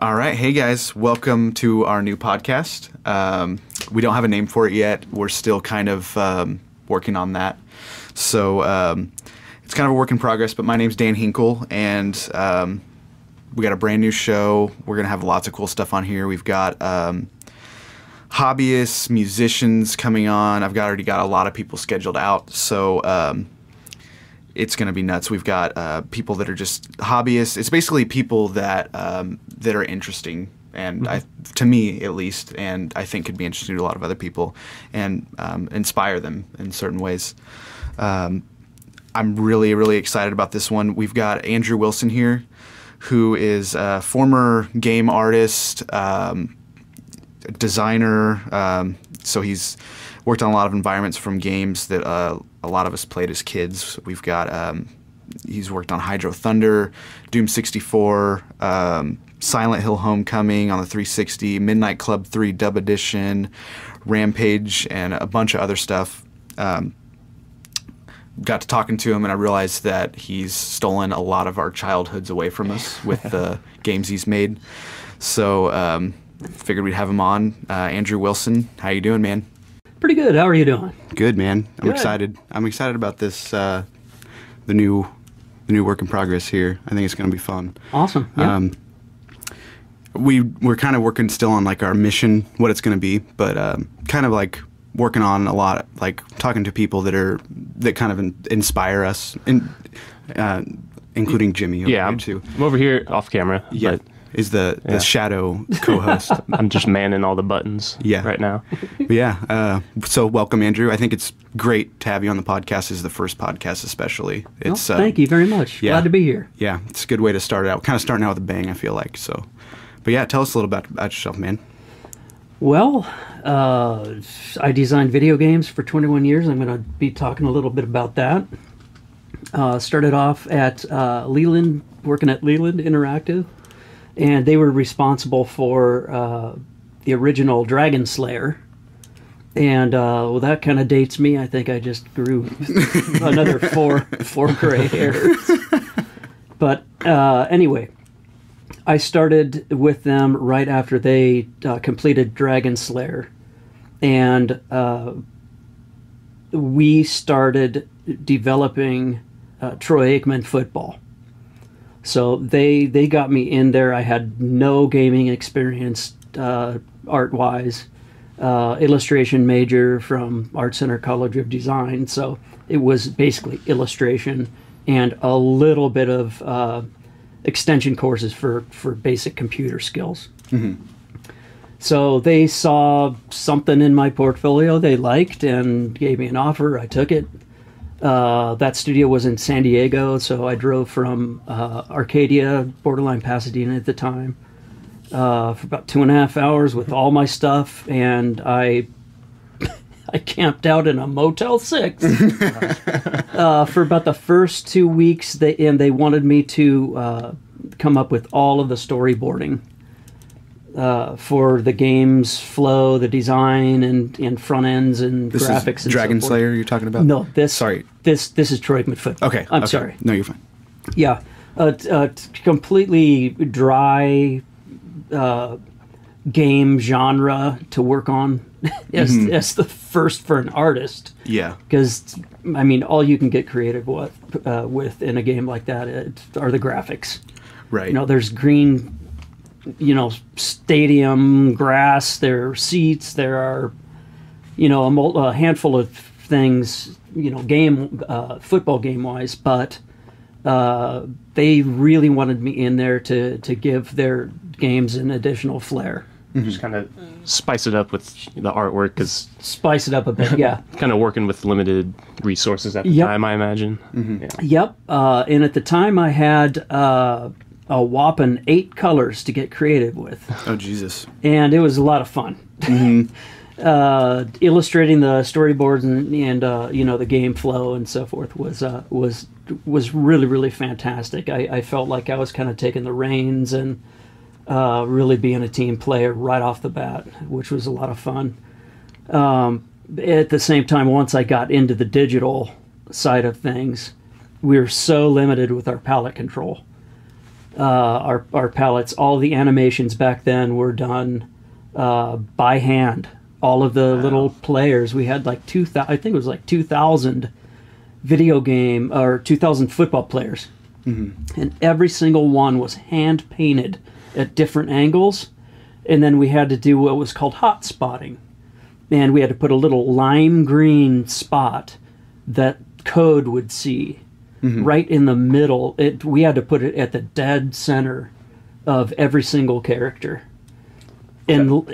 All right. Hey, guys. Welcome to our new podcast. We don't have a name for it yet. We're still kind of working on that. So it's kind of a work in progress, but my name's Dan Hinkle, and we got a brand new show. We're going to have lots of cool stuff on here. We've got hobbyists, musicians coming on. I've already got a lot of people scheduled out. So it's going to be nuts. We've got people that are just hobbyists. It's basically people that that are interesting, and to me at least, and I think could be interesting to a lot of other people, and inspire them in certain ways. I'm really, really excited about this one. We've got Andrew Wilson here, who is a former game artist, designer. So he's worked on a lot of environments from games that a lot of us played as kids. We've got he's worked on Hydro Thunder, Doom 64, Silent Hill Homecoming on the 360, Midnight Club 3 Dub Edition, Rampage, and a bunch of other stuff. Got to talking to him, and I realized that he's stolen a lot of our childhoods away from us with the games he's made. So figured we'd have him on. Andrew Wilson, how you doing, man? Pretty good. How are you doing? Good, man. I'm Good. excited. I'm excited about this, the new work in progress here. I think it's going to be fun. Awesome. Yeah. We're kind of working still on like our mission, what it's going to be, but kind of like working on a lot, like talking to people that kind of inspire us, including Jimmy. Yeah, I'm too. I'm over here off camera. Yeah, But is the shadow co-host. I'm just manning all the buttons right now. But yeah, so welcome, Andrew. I think it's great to have you on the podcast. This is the first podcast, especially. It's thank you very much. yeah. Glad to be here. Yeah, it's a good way to start it out. Kind of starting out with a bang, I feel like. So, but yeah, tell us a little about yourself, man. Well, I designed video games for 21 years. I'm going to be talking a little bit about that. Started off at Leland, working at Leland Interactive, and they were responsible for the original Dragon Slayer. And well, that kind of dates me. I think I just grew another four gray hairs. But anyway, I started with them right after they completed Dragon Slayer, and we started developing Troy Aikman football. So they got me in there. I had no gaming experience art-wise. Illustration major from Art Center College of Design, so it was basically illustration and a little bit of extension courses for basic computer skills. Mm-hmm. So they saw something in my portfolio they liked and gave me an offer. I took it. That studio was in San Diego, so I drove from Arcadia, borderline Pasadena at the time, for about 2.5 hours with all my stuff, and I camped out in a Motel 6 for about the first 2 weeks. They wanted me to come up with all of the storyboarding for the game's flow, the design, and front ends and This graphics. is and Dragon so forth. Slayer you're talking about? No, this is Troy Aikman football. Okay. I'm sorry. No, you're fine. Yeah, completely dry game genre to work on as the first for an artist. Yeah. Because, I mean, all you can get creative with in a game like that are the graphics. Right. You know, there's green, stadium grass, there are seats, there are, a handful of things, football game-wise, but they really wanted me in there to give their games an additional flair. Just kind of spice it up with the artwork, because Spice it up a bit, yeah. kind of working with limited resources at the time, I imagine. Mm-hmm. Yeah. Yep, and at the time I had a whopping 8 colors to get creative with. Oh, Jesus. And it was a lot of fun. Mm-hmm. Illustrating the storyboards and the game flow and so forth was really, really fantastic. I felt like I was kind of taking the reins and really being a team player right off the bat, which was a lot of fun. At the same time, once I got into the digital side of things, we were so limited with our palette control. our palettes. All the animations back then were done by hand. All of the little players. We had like 2,000. I think it was like 2,000 video game or 2,000 football players, and every single one was hand painted at different angles. And then we had to do what was called hot spotting, and we had to put a little lime green spot that code would see right in the middle. We had to put it at the dead center of every single character, and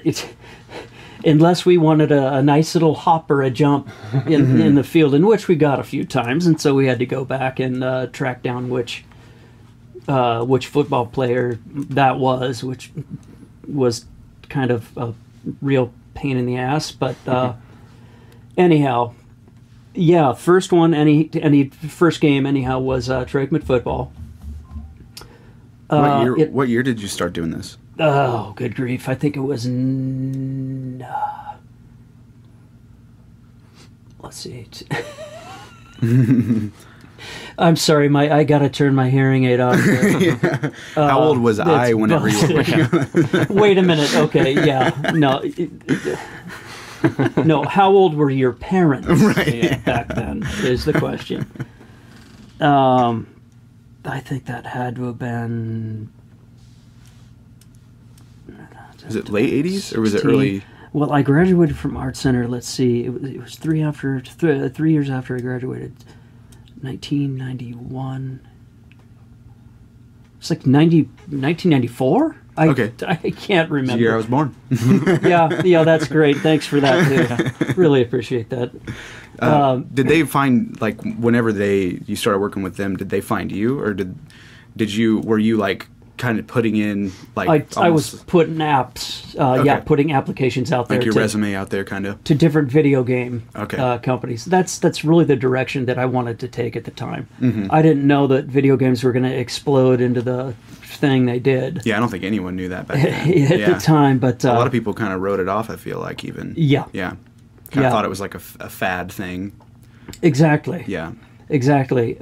unless we wanted a nice little hop or a jump in the field, in which we got a few times, and so we had to go back and track down which football player that was, which was kind of a real pain in the ass. But anyhow, yeah, first one, first game anyhow was Troy Aikman football. What year did you start doing this? Oh, good grief! I think it was. Let's see. I'm sorry, I gotta turn my hearing aid off. Yeah. How old was I whenever you were working on it? Wait a minute. Okay, yeah, no, no. How old were your parents back then? Is the question. I think that had to have been. Was it late 80s or was it early? Well, I graduated from Art Center. Let's see, it was 3 years after I graduated. 1991. It's like 1994? Okay. I can't remember. The year I was born. yeah, that's great. Thanks for that, too. Really appreciate that. Did they find, like, whenever you started working with them, did they find you? Or were you, like, kind of putting in, like... I was putting apps, putting applications out there. Like your resume out there, kind of? To different video game companies. That's really the direction that I wanted to take at the time. I didn't know that video games were going to explode into the thing they did. Yeah, I don't think anyone knew that back then. At the time, but... a lot of people kind of wrote it off, I feel like, even. Yeah. Yeah. Kind of thought it was like a fad thing. Exactly. Yeah. Exactly.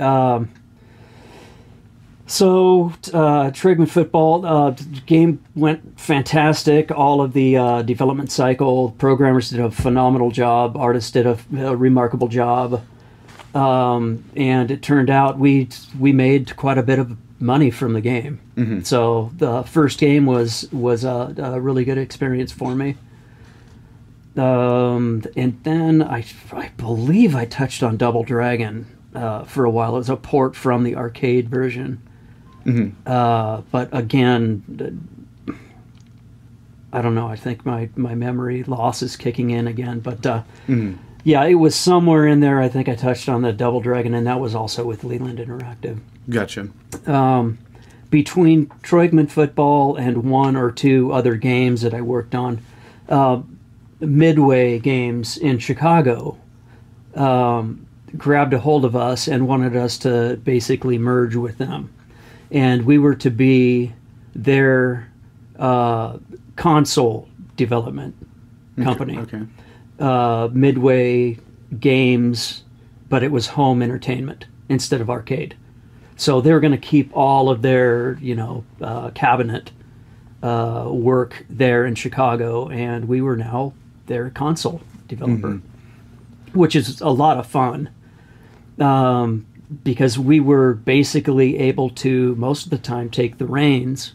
So, Trigman football game went fantastic. All of the development cycle, programmers did a phenomenal job. Artists did a remarkable job, and it turned out we made quite a bit of money from the game. So the first game was a really good experience for me. And then I believe I touched on Double Dragon for a while. It was a port from the arcade version. But again, I don't know. I think my memory loss is kicking in again. But yeah, it was somewhere in there. I think I touched on the Double Dragon, and that was also with Leland Interactive. Gotcha. Between Troy Aikman football and one or two other games that I worked on, Midway Games in Chicago grabbed a hold of us and wanted us to basically merge with them. And we were to be their console development company. Okay. Midway Games, but it was home entertainment instead of arcade. So they were going to keep all of their, cabinet work there in Chicago, and we were now their console developer, which is a lot of fun. Because we were basically able to, most of the time, take the reins.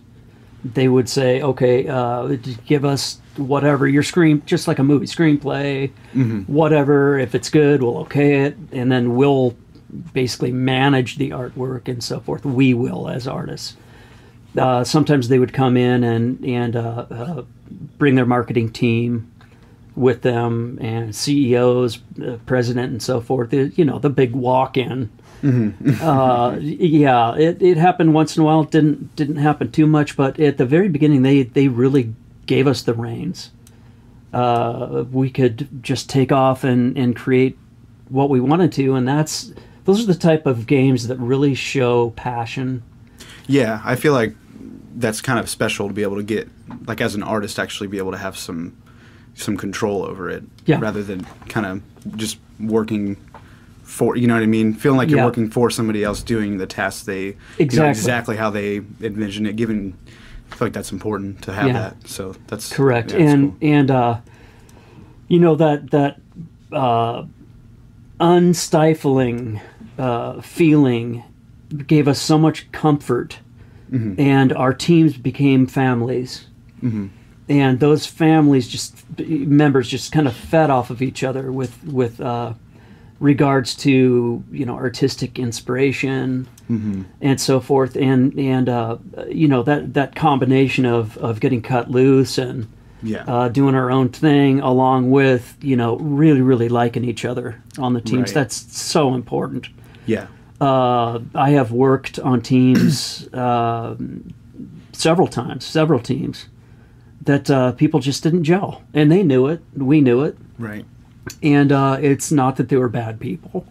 They would say, okay, give us whatever, your just like a movie, screenplay, whatever. If it's good, we'll okay it, and then we'll basically manage the artwork and so forth. We will, as artists. Sometimes they would come in and bring their marketing team with them, and CEOs, president, and so forth. The big walk-in. Yeah, it happened once in a while. It didn't happen too much, but at the very beginning, they really gave us the reins. We could just take off and create what we wanted to, and those are the type of games that really show passion. Yeah, I feel like that's kind of special to be able to get, like, as an artist, actually be able to have some control over it, rather than kind of just working for, you know what I mean? Feeling like you're Yeah. working for somebody else doing the tasks they, Exactly. you know, exactly how they envision it, given, I feel like that's important to have Yeah. that. So that's correct. yeah, that's And, cool. and, you know, that unstifling feeling gave us so much comfort, and our teams became families. And those families members just kind of fed off of each other with regards to, you know, artistic inspiration and so forth. And you know, that combination of getting cut loose and doing our own thing, along with, you know, really, really liking each other on the teams. Right. That's so important. Yeah. I have worked on teams several teams that people just didn't gel, and they knew it. We knew it. Right. And it's not that they were bad people,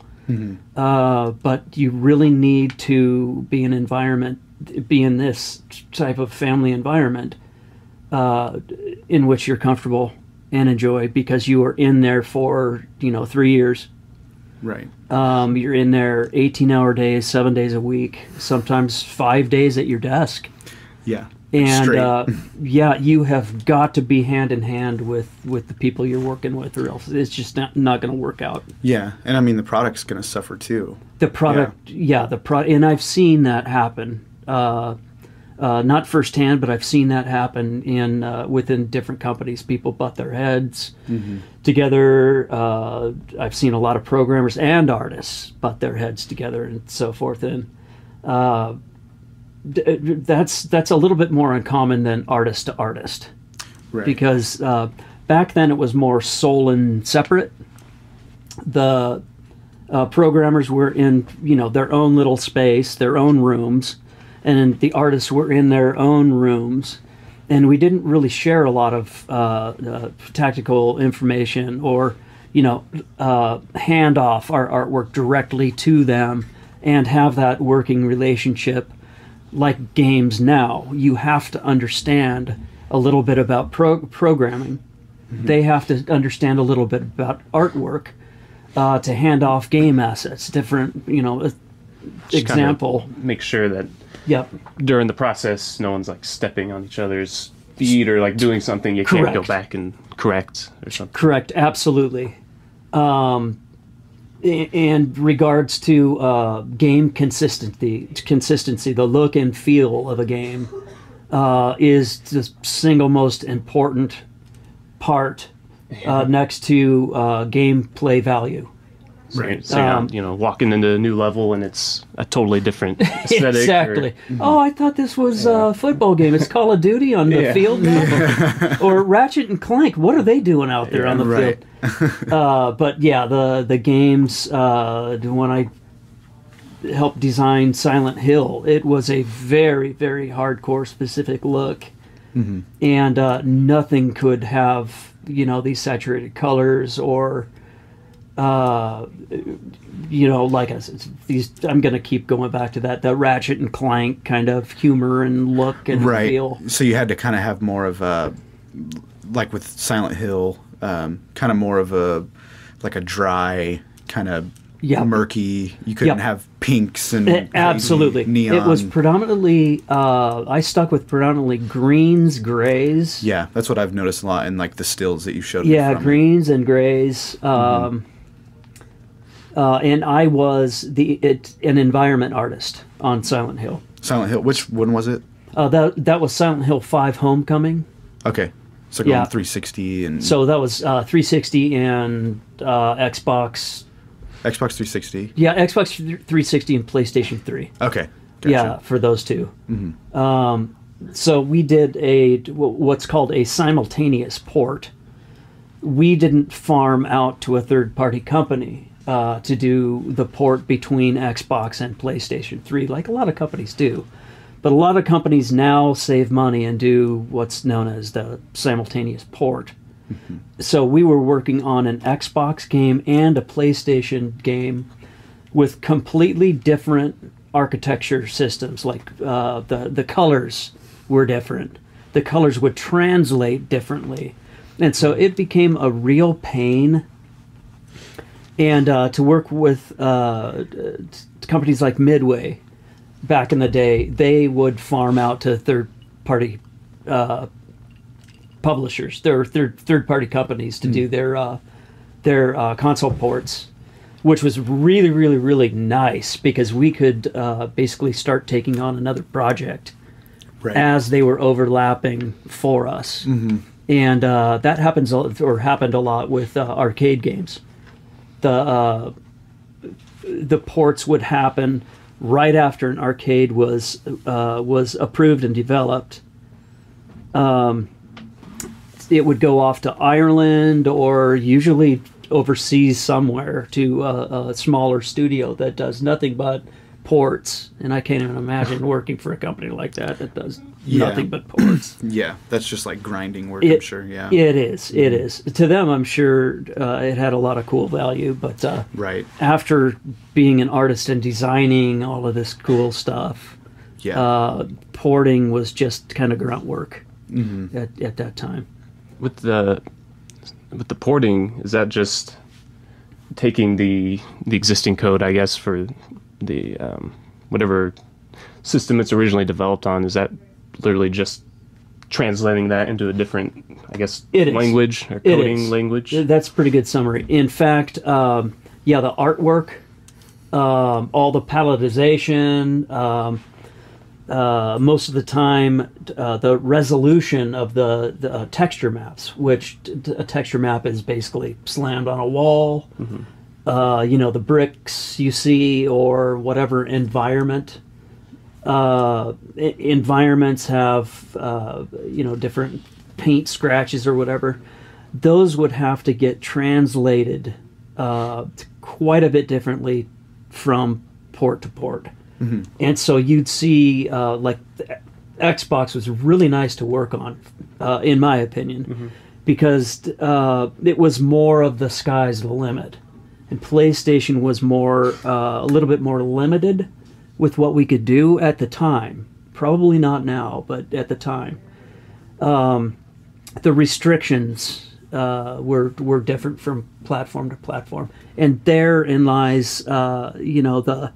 but you really need to be in this type of family environment in which you're comfortable and enjoy, because you are in there for, you know, 3 years. Right. You're in there 18-hour days, 7 days a week, sometimes 5 days at your desk. Yeah. And Straight. yeah, you have got to be hand in hand with the people you're working with, or else it's just not going to work out. Yeah, and I mean the product's going to suffer too. The product, and I've seen that happen. Not firsthand, but I've seen that happen within different companies. People butt their heads together. I've seen a lot of programmers and artists butt their heads together and so forth. And that's a little bit more uncommon than artist to artist, Right. because back then it was more soul and separate. The programmers were in, you know, their own little space, their own rooms, and the artists were in their own rooms, and we didn't really share a lot of tactical information, or, you know, hand off our artwork directly to them and have that working relationship. Like games now, you have to understand a little bit about programming. They have to understand a little bit about artwork to hand off game assets. Different, you know, example. Kind of make sure that Yep. during the process, no one's like stepping on each other's feet or like doing something you can't go Correct. back and correct or something. Correct, absolutely. In regards to game consistency, the look and feel of a game is the single most important part next to gameplay value. Right. So you're not, you know, walking into a new level and it's a totally different aesthetic. Exactly. Oh, I thought this was a football game. It's Call of Duty on the field now. Or Ratchet and Clank. What are they doing out there on the right. field? But yeah, the games, when I helped design Silent Hill, it was a very, very hardcore specific look. And nothing could have, you know, these saturated colors or... you know, like I said, I'm going to keep going back to that Ratchet and Clank kind of humor and look and feel. So you had to kind of have more of a, like with Silent Hill, kind of more of a, like a dry, kind of murky. You couldn't have pinks and absolutely neon. It was predominantly, I stuck with predominantly greens, grays. Yeah, that's what I've noticed a lot in like the stills that you showed me. Yeah, from greens and grays. And I was an environment artist on Silent Hill. Silent Hill. Which one was it? That was Silent Hill 5 Homecoming. Okay. So going 360 and... So that was 360 and Xbox... Xbox 360? Yeah, Xbox 360 and PlayStation 3. Okay. Gotcha. Yeah, for those two. So we did what's called a simultaneous port. We didn't farm out to a third-party company to do the port between Xbox and PlayStation 3, like a lot of companies do. But a lot of companies now save money and do what's known as the simultaneous port. So we were working on an Xbox game and a PlayStation game with completely different architecture systems. Like the colors were different. The colors would translate differently. And so it became a real pain And to work with companies like Midway, back in the day, they would farm out to third-party publishers, their third-party companies to do their console ports, which was really, really, really nice because we could basically start taking on another project as they were overlapping for us. And that happened a lot with arcade games. The ports would happen right after an arcade was approved and developed. It would go off to Ireland or usually overseas somewhere to a smaller studio that does nothing but ports. And I can't even imagine working for a company like that does nothing but ports. Yeah, that's just like grinding work, I'm sure. Yeah, it is. It is. To them, I'm sure it had a lot of cool value. But after being an artist and designing all of this cool stuff, porting was just kind of grunt work at that time. With the porting, is that just taking the existing code, I guess, for the whatever system it's originally developed on? Is that literally just translating that into a different, I guess, language or coding language? That's a pretty good summary. In fact, the artwork, all the palletization, most of the time, the resolution of the texture maps, which a texture map is basically slammed on a wall. The bricks you see or whatever environment. Environments have, different paint scratches or whatever. Those would have to get translated quite a bit differently from port to port. And so you'd see, the Xbox was really nice to work on, in my opinion, because it was more of the sky's the limit. And PlayStation was a little bit more limited with what we could do at the time. Probably not now, but at the time. The restrictions were different from platform to platform. And therein lies, the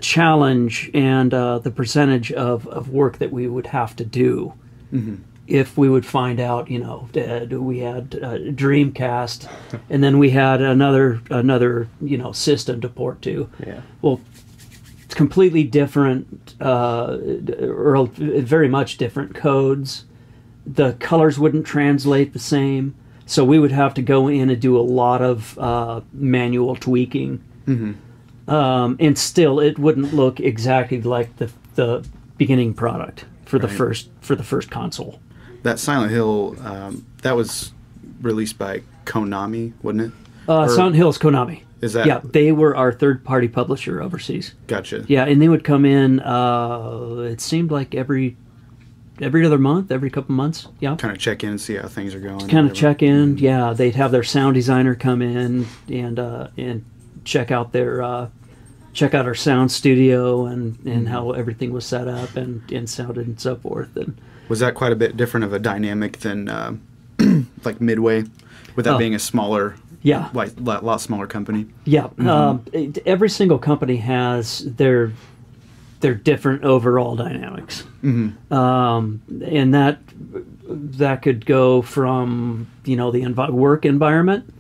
challenge and the percentage of work that we would have to do if we would find out, we had Dreamcast and then we had another system to port to. Well, it's completely different or very much different codes. The colors wouldn't translate the same, so we would have to go in and do a lot of manual tweaking. And still, it wouldn't look exactly like the beginning product for the first console. That Silent Hill, that was released by Konami, wasn't it? Silent Hill's Konami. Is that? Yeah, they were our third-party publisher overseas. Gotcha. Yeah, and they would come in. It seemed like every other month, every couple months. Yeah. Kind of check in and see how things are going. Kind of check in. Yeah, they'd have their sound designer come in and check out our sound studio and how everything was set up and sounded and so forth. And was that quite a bit different of a dynamic than like Midway, with that being a smaller, lot smaller company? Yeah, every single company has their different overall dynamics, and that could go from the work environment.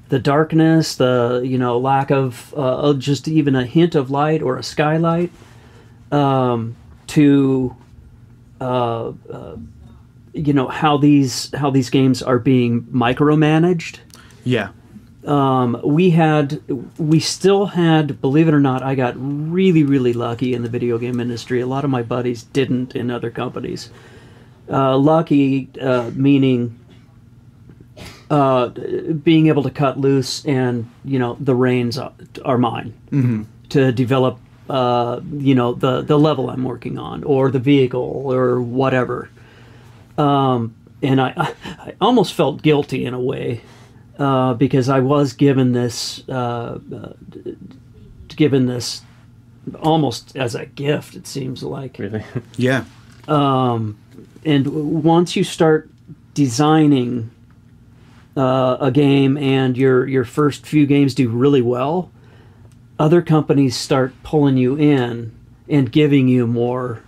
The darkness, the lack of just even a hint of light or a skylight, to how these games are being micromanaged. Yeah. We still had, believe it or not, I got really, really lucky in the video game industry. A lot of my buddies didn't in other companies. Lucky meaning being able to cut loose and the reins are mine to develop the level I'm working on or the vehicle or whatever, and I almost felt guilty in a way because I was given this almost as a gift, it seems like. Really? Yeah. And once you start designing a game and your first few games do really well, other companies start pulling you in and giving you more,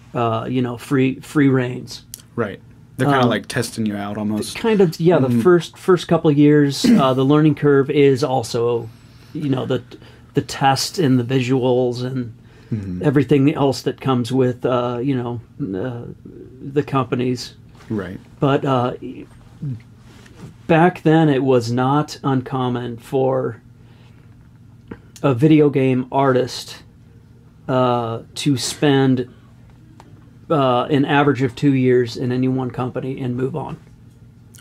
free reins. Right. They're kind of like testing you out almost. Kind of, yeah. The first couple of years, the learning curve is also, the test and the visuals and everything else that comes with, the companies. Right. But back then, it was not uncommon for a video game artist to spend an average of 2 years in any one company and move on.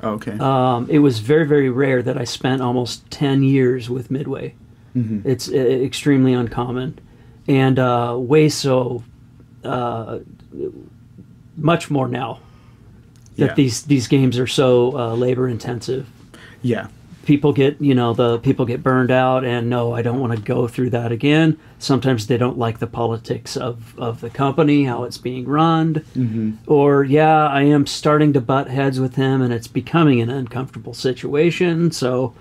Okay. It was very, very rare that I spent almost 10 years with Midway. It's extremely uncommon, and way so much more now that these games are so labor intensive. Yeah. People get burned out, and no, I don't want to go through that again. Sometimes they don't like the politics of the company, how it's being run, or I am starting to butt heads with him, and it's becoming an uncomfortable situation. So,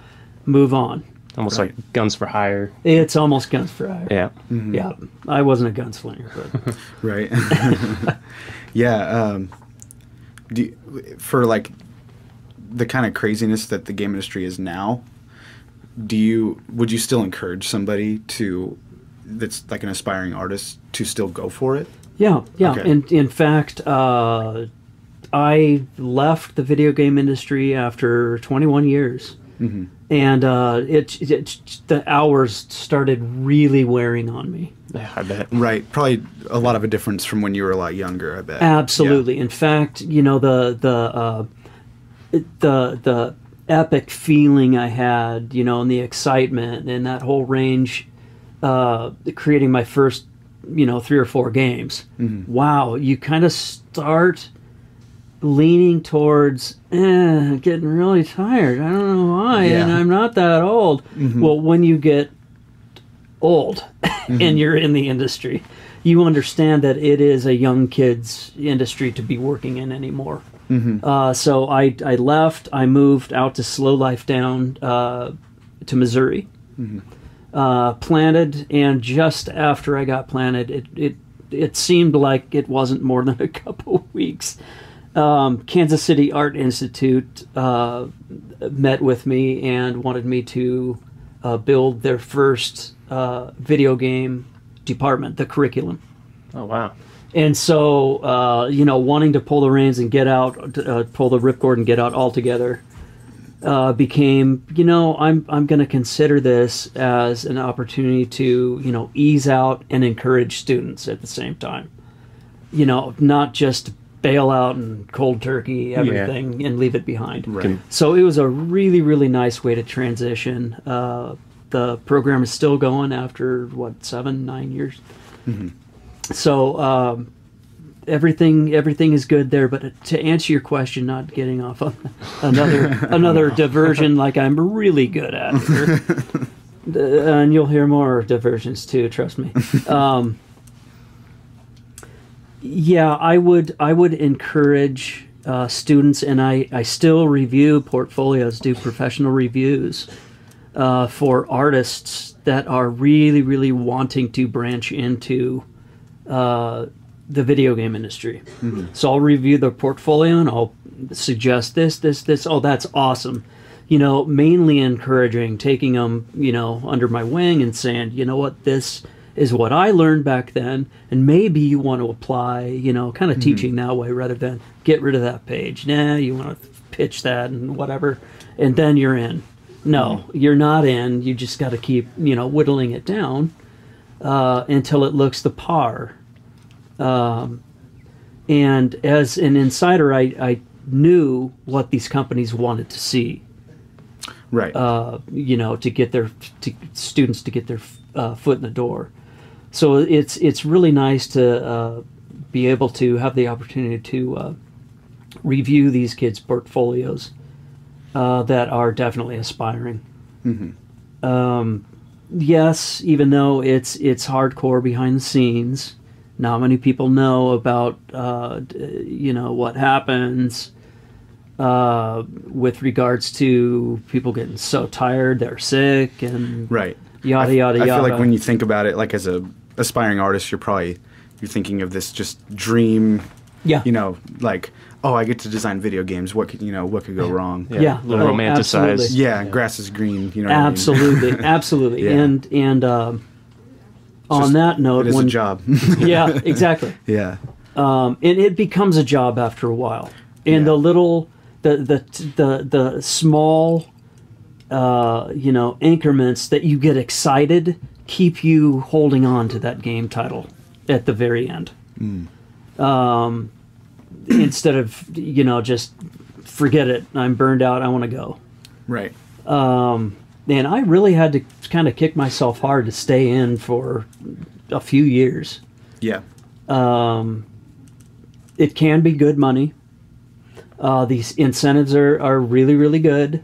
move on. Almost like guns for hire. It's almost guns for hire. Yeah. Yeah. I wasn't a gunslinger, but Right. Yeah. For like the kind of craziness that the game industry is now, would you still encourage somebody that's like an aspiring artist to still go for it? Yeah. Okay. And in fact, I left the video game industry after 21 years. And the hours started really wearing on me. Yeah, I bet. Right. Probably a lot of a difference from when you were a lot younger, I bet. Absolutely. Yeah. In fact, the epic feeling I had, and the excitement and that whole range, creating my first, 3 or 4 games. Wow, you kind of start leaning towards getting really tired. I don't know why, and I'm not that old. Well, when you get old and you're in the industry, you understand that it is a young kid's industry to be working in anymore. So I left. I moved out to Slow Life Down to Missouri. Planted, and just after I got planted, it seemed like it wasn't more than a couple of weeks. Kansas City Art Institute met with me and wanted me to build their first video game department, the curriculum. Oh, wow. And so, wanting to pull the reins and get out, pull the ripcord and get out altogether, became, I'm going to consider this as an opportunity to, ease out and encourage students at the same time. Not just bail out and cold turkey everything and leave it behind. Right. So it was a really, really nice way to transition. The program is still going after 7-9 years. So everything is good there. But to answer your question, not getting off on another diversion like I'm really good at, and you'll hear more diversions too. Trust me. Yeah, I would encourage students, and I still review portfolios, do professional reviews for artists that are really, really wanting to branch into the video game industry. So I'll review their portfolio and I'll suggest this. Oh, that's awesome. Mainly encouraging, taking them, under my wing and saying, you know what, this is what I learned back then, and maybe you want to apply, kind of teaching that way rather than get rid of that page. Nah, you want to pitch that and whatever, and then you're in. No, you're not in. You just got to keep, whittling it down until it looks the par. And as an insider, I knew what these companies wanted to see. Right. To get students to get their foot in the door. So it's really nice to be able to have the opportunity to review these kids' portfolios that are definitely aspiring. Yes, even though it's hardcore behind the scenes, not many people know about what happens with regards to people getting so tired they're sick and Right. yada yada I yada. feel like when you think about it, like as a aspiring artist, you're thinking of this just dream. Yeah. You know, like, oh, I get to design video games. What could go wrong? Yeah. A little romanticized. Absolutely. Yeah, grass is green. You know. What Absolutely, I mean? absolutely. Yeah. And on Just- that note, it is a job. Yeah, exactly. Yeah. And it becomes a job after a while. And Yeah. the little, the small, increments that you get excited keep you holding on to that game title at the very end. Instead of just forget it. I'm burned out. I want to go. Right. And I really had to kind of kick myself hard to stay in for a few years. Yeah. It can be good money. These incentives are really, really good,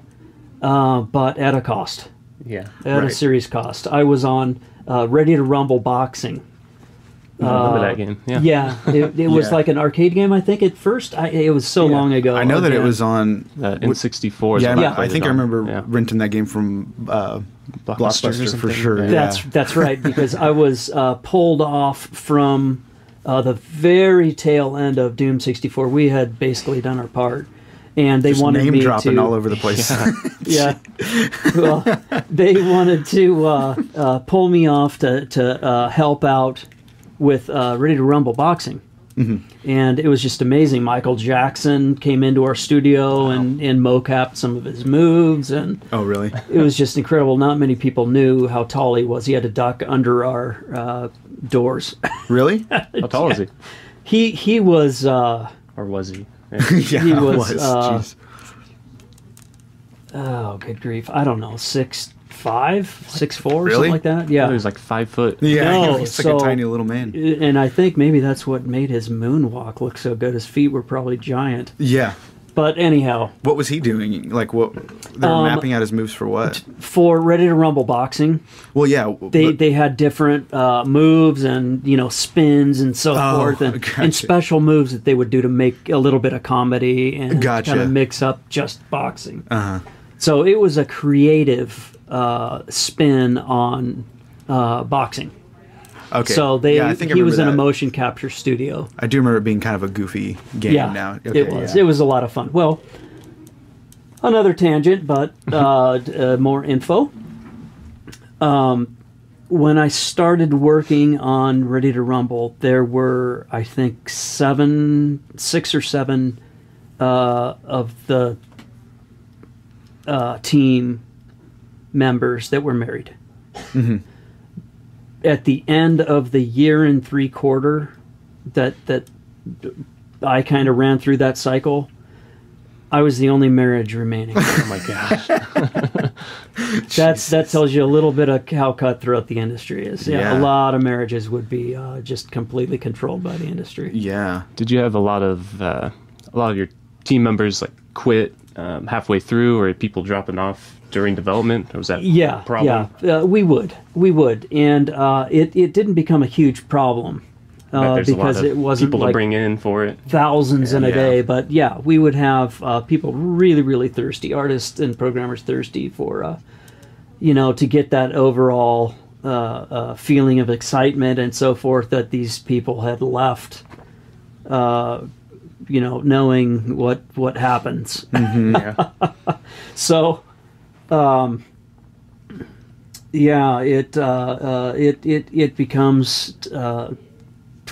but at a cost, Yeah. at a Right. serious cost. I was on Ready to Rumble Boxing. I remember that game. Yeah. Yeah, it was Yeah. like an arcade game, I think, at first. It was so long ago. I know that it again. was on. N64. is Yeah, what Yeah. I think I played it on. remember Yeah. renting that game from Blockbuster for something. sure. Yeah. That's right, because I was pulled off from the very tail end of Doom 64. We had basically done our part, and they Just wanted name me dropping to. all over the place. Yeah, well, they wanted to pull me off to help out with Ready to Rumble Boxing. And it was just amazing. Michael Jackson came into our studio and mocapped some of his moves, and Oh, really? it was just incredible. Not many people knew how tall he was. He had to duck under our doors. Really? How tall is he? He was Or was he? Yeah. Yeah, He it was, Jeez. oh good grief, I don't know, 6'5", 6'4", Really? something like that. He Yeah, was like 5 foot. Yeah, No, he's like so- a tiny little man. and I think maybe that's what made his moonwalk look so good. His feet were probably giant. Yeah. But anyhow, What was he doing? Like, what? They were mapping out his moves for what? for Ready to Rumble Boxing, Well, yeah. they had different moves and spins and so Oh, forth, and gotcha. special moves that they would do to make a little bit of comedy and Gotcha. kind of mix up just boxing. Uh-huh. So it was a creative spin on boxing. Okay. So Yeah, I think I he was in remember a that. motion capture studio. I do remember it being kind of a goofy game. Yeah, Now it was. yeah. It was a lot of fun. Well, another tangent, but more info. When I started working on Ready to Rumble, there were, I think, 6 or 7 of the team members that were married. At the end of the year and 3/4 that I kind of ran through that cycle, I was the only marriage remaining. Oh my gosh. That tells you a little bit of how cutthroat the industry is. Yeah, Yeah. a lot of marriages would be just completely controlled by the industry. Yeah. Did you have a lot of your team members like quit halfway through, or people dropping off during development? Or was that a problem? Yeah, we would, and it didn't become a huge problem There's a lot because of it wasn't people like to bring in for it. thousands in a Yeah. day. But yeah, we would have people really, really thirsty, artists and programmers thirsty for, to get that overall feeling of excitement and so forth that these people had left, knowing what happens. Yeah. So, yeah, it becomes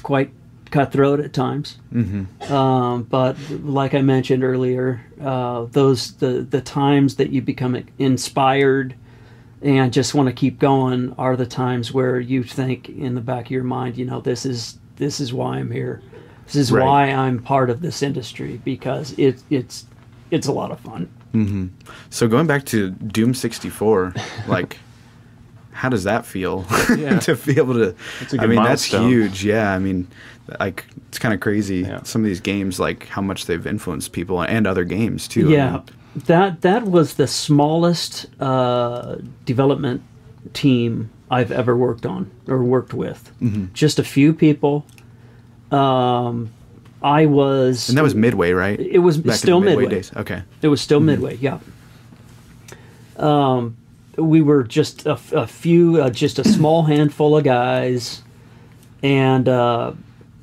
quite cutthroat at times. But like I mentioned earlier, the times that you become inspired and just want to keep going are the times where you think in the back of your mind, this is why I'm here. This is Right. why I'm part of this industry, because it's a lot of fun. So going back to Doom 64, like, how does that feel? Yeah. To be able to, That's a good I mean, milestone. that's huge. Yeah. I mean, like, it's kind of crazy. Yeah. Some of these games, like how much they've influenced people and other games too. I Yeah, mean, that was the smallest development team I've ever worked on or worked with. Just a few people. I was... And that was Midway, right? It was Back still in the Midway. days. Okay. It was still Midway, yeah. We were just a few, just a small handful of guys, and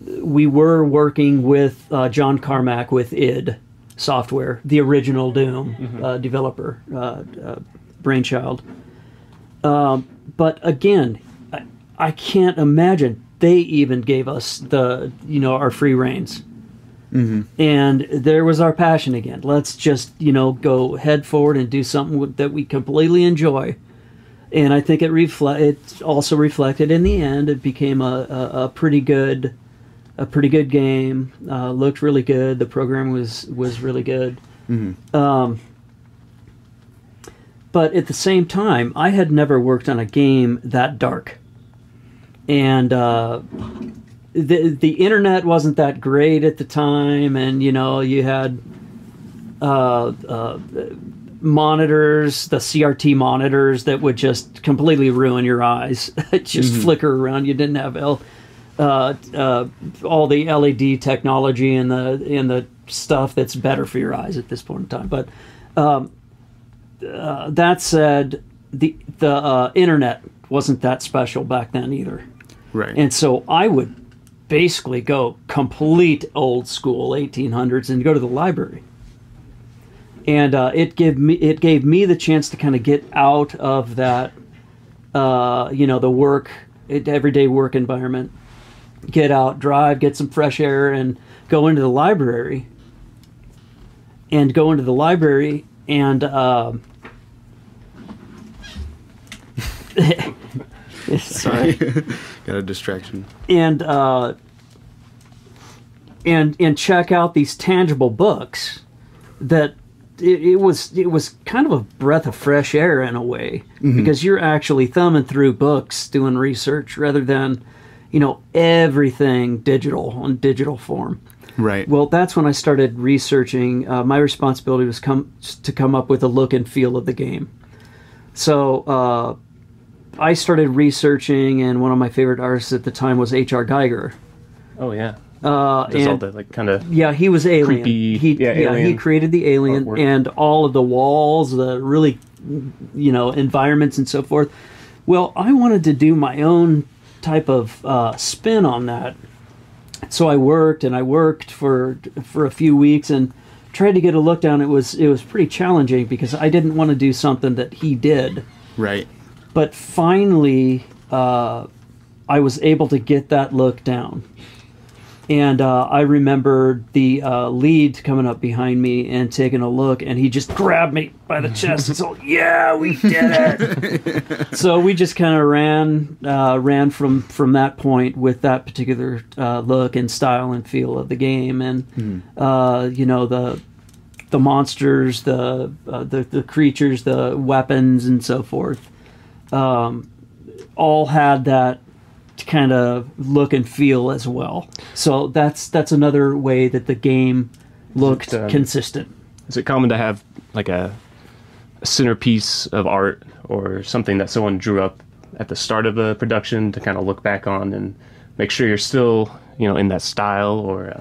we were working with John Carmack with id Software, the original Doom developer, brainchild. But again, I can't imagine they even gave us our free reins. And there was our passion again. Let's just, go head forward and do something that we completely enjoy. And I think it also reflected in the end. It became a pretty good game. Looked really good. The program was really good. But at the same time, I had never worked on a game that dark. And the internet wasn't that great at the time, and you had monitors, the CRT monitors that would just completely ruin your eyes. Just flicker around. You didn't have all the LED technology and the stuff that's better for your eyes at this point in time. But that said, the internet wasn't that special back then either. Right. And so I would basically go complete old school 1800s and go to the library. And it gave me the chance to kind of get out of that, the everyday work environment. Get out, drive, get some fresh air, and go into the library. And sorry, got a distraction. And check out these tangible books that it was kind of a breath of fresh air in a way, because you're actually thumbing through books doing research rather than everything on digital form. Right. Well, that's when I started researching. My responsibility was to come up with a look and feel of the game. So I started researching, and one of my favorite artists at the time was H.R. Geiger. Oh yeah. Does all the kind of he was Alien. creepy Alien he created the Alien artwork. And all of the walls, the really environments and so forth. Well, I wanted to do my own type of spin on that, so I worked for a few weeks and tried to get a look down. It was pretty challenging because I didn't want to do something that he did. Right. But finally, I was able to get that look down. And I remember the lead coming up behind me and taking a look, and he just grabbed me by the chest and said, "Yeah, we did it!" So we just kind of ran from that point with that particular look and style and feel of the game, and the monsters, the creatures, the weapons, and so forth, all had that kind of look and feel as well. So that's another way that the game looked consistent. Is it common to have like a centerpiece of art or something that someone drew up at the start of a production to kind of look back on and make sure you're still in that style? Or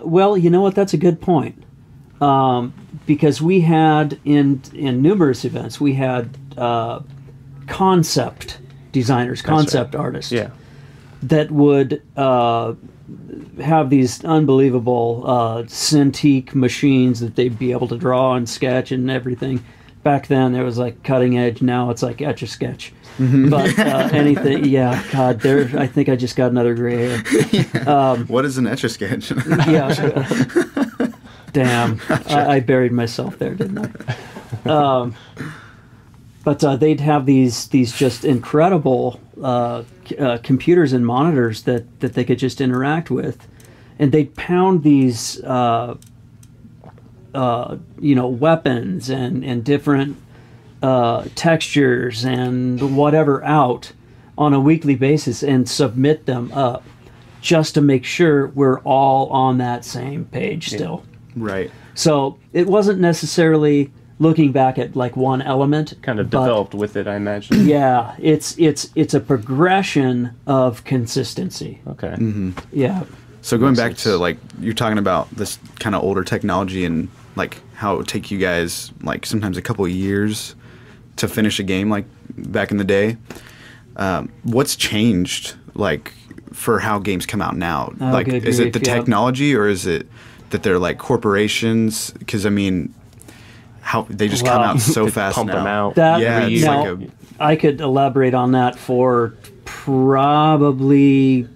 well, you know what, that's a good point, because we had in numerous events we had concept designers, concept artists, that would have these unbelievable Cintiq machines that they'd be able to draw and sketch and everything. Back then, it was like cutting edge. Now it's like Etch-a-Sketch. But anything, God, I think I just got another gray hair. What is an Etch-a-Sketch? Damn, I buried myself there, didn't I? But they'd have these just incredible computers and monitors that they could just interact with, and they'd pound these weapons and different textures and whatever out on a weekly basis and submit them up just to make sure we're all on that same page still. Right. So it wasn't necessarily looking back at like one element, kind of developed with it, I imagine. Yeah, it's a progression of consistency. Okay. Yeah. So going back to like you're talking about this kind of older technology and like how it would take you guys like sometimes a couple of years to finish a game like back in the day. What's changed like for how games come out now? Like is it the technology or is it that they're like corporations? Because I mean, how they just come out so fast pump now. them out. It's now, I could elaborate on that for probably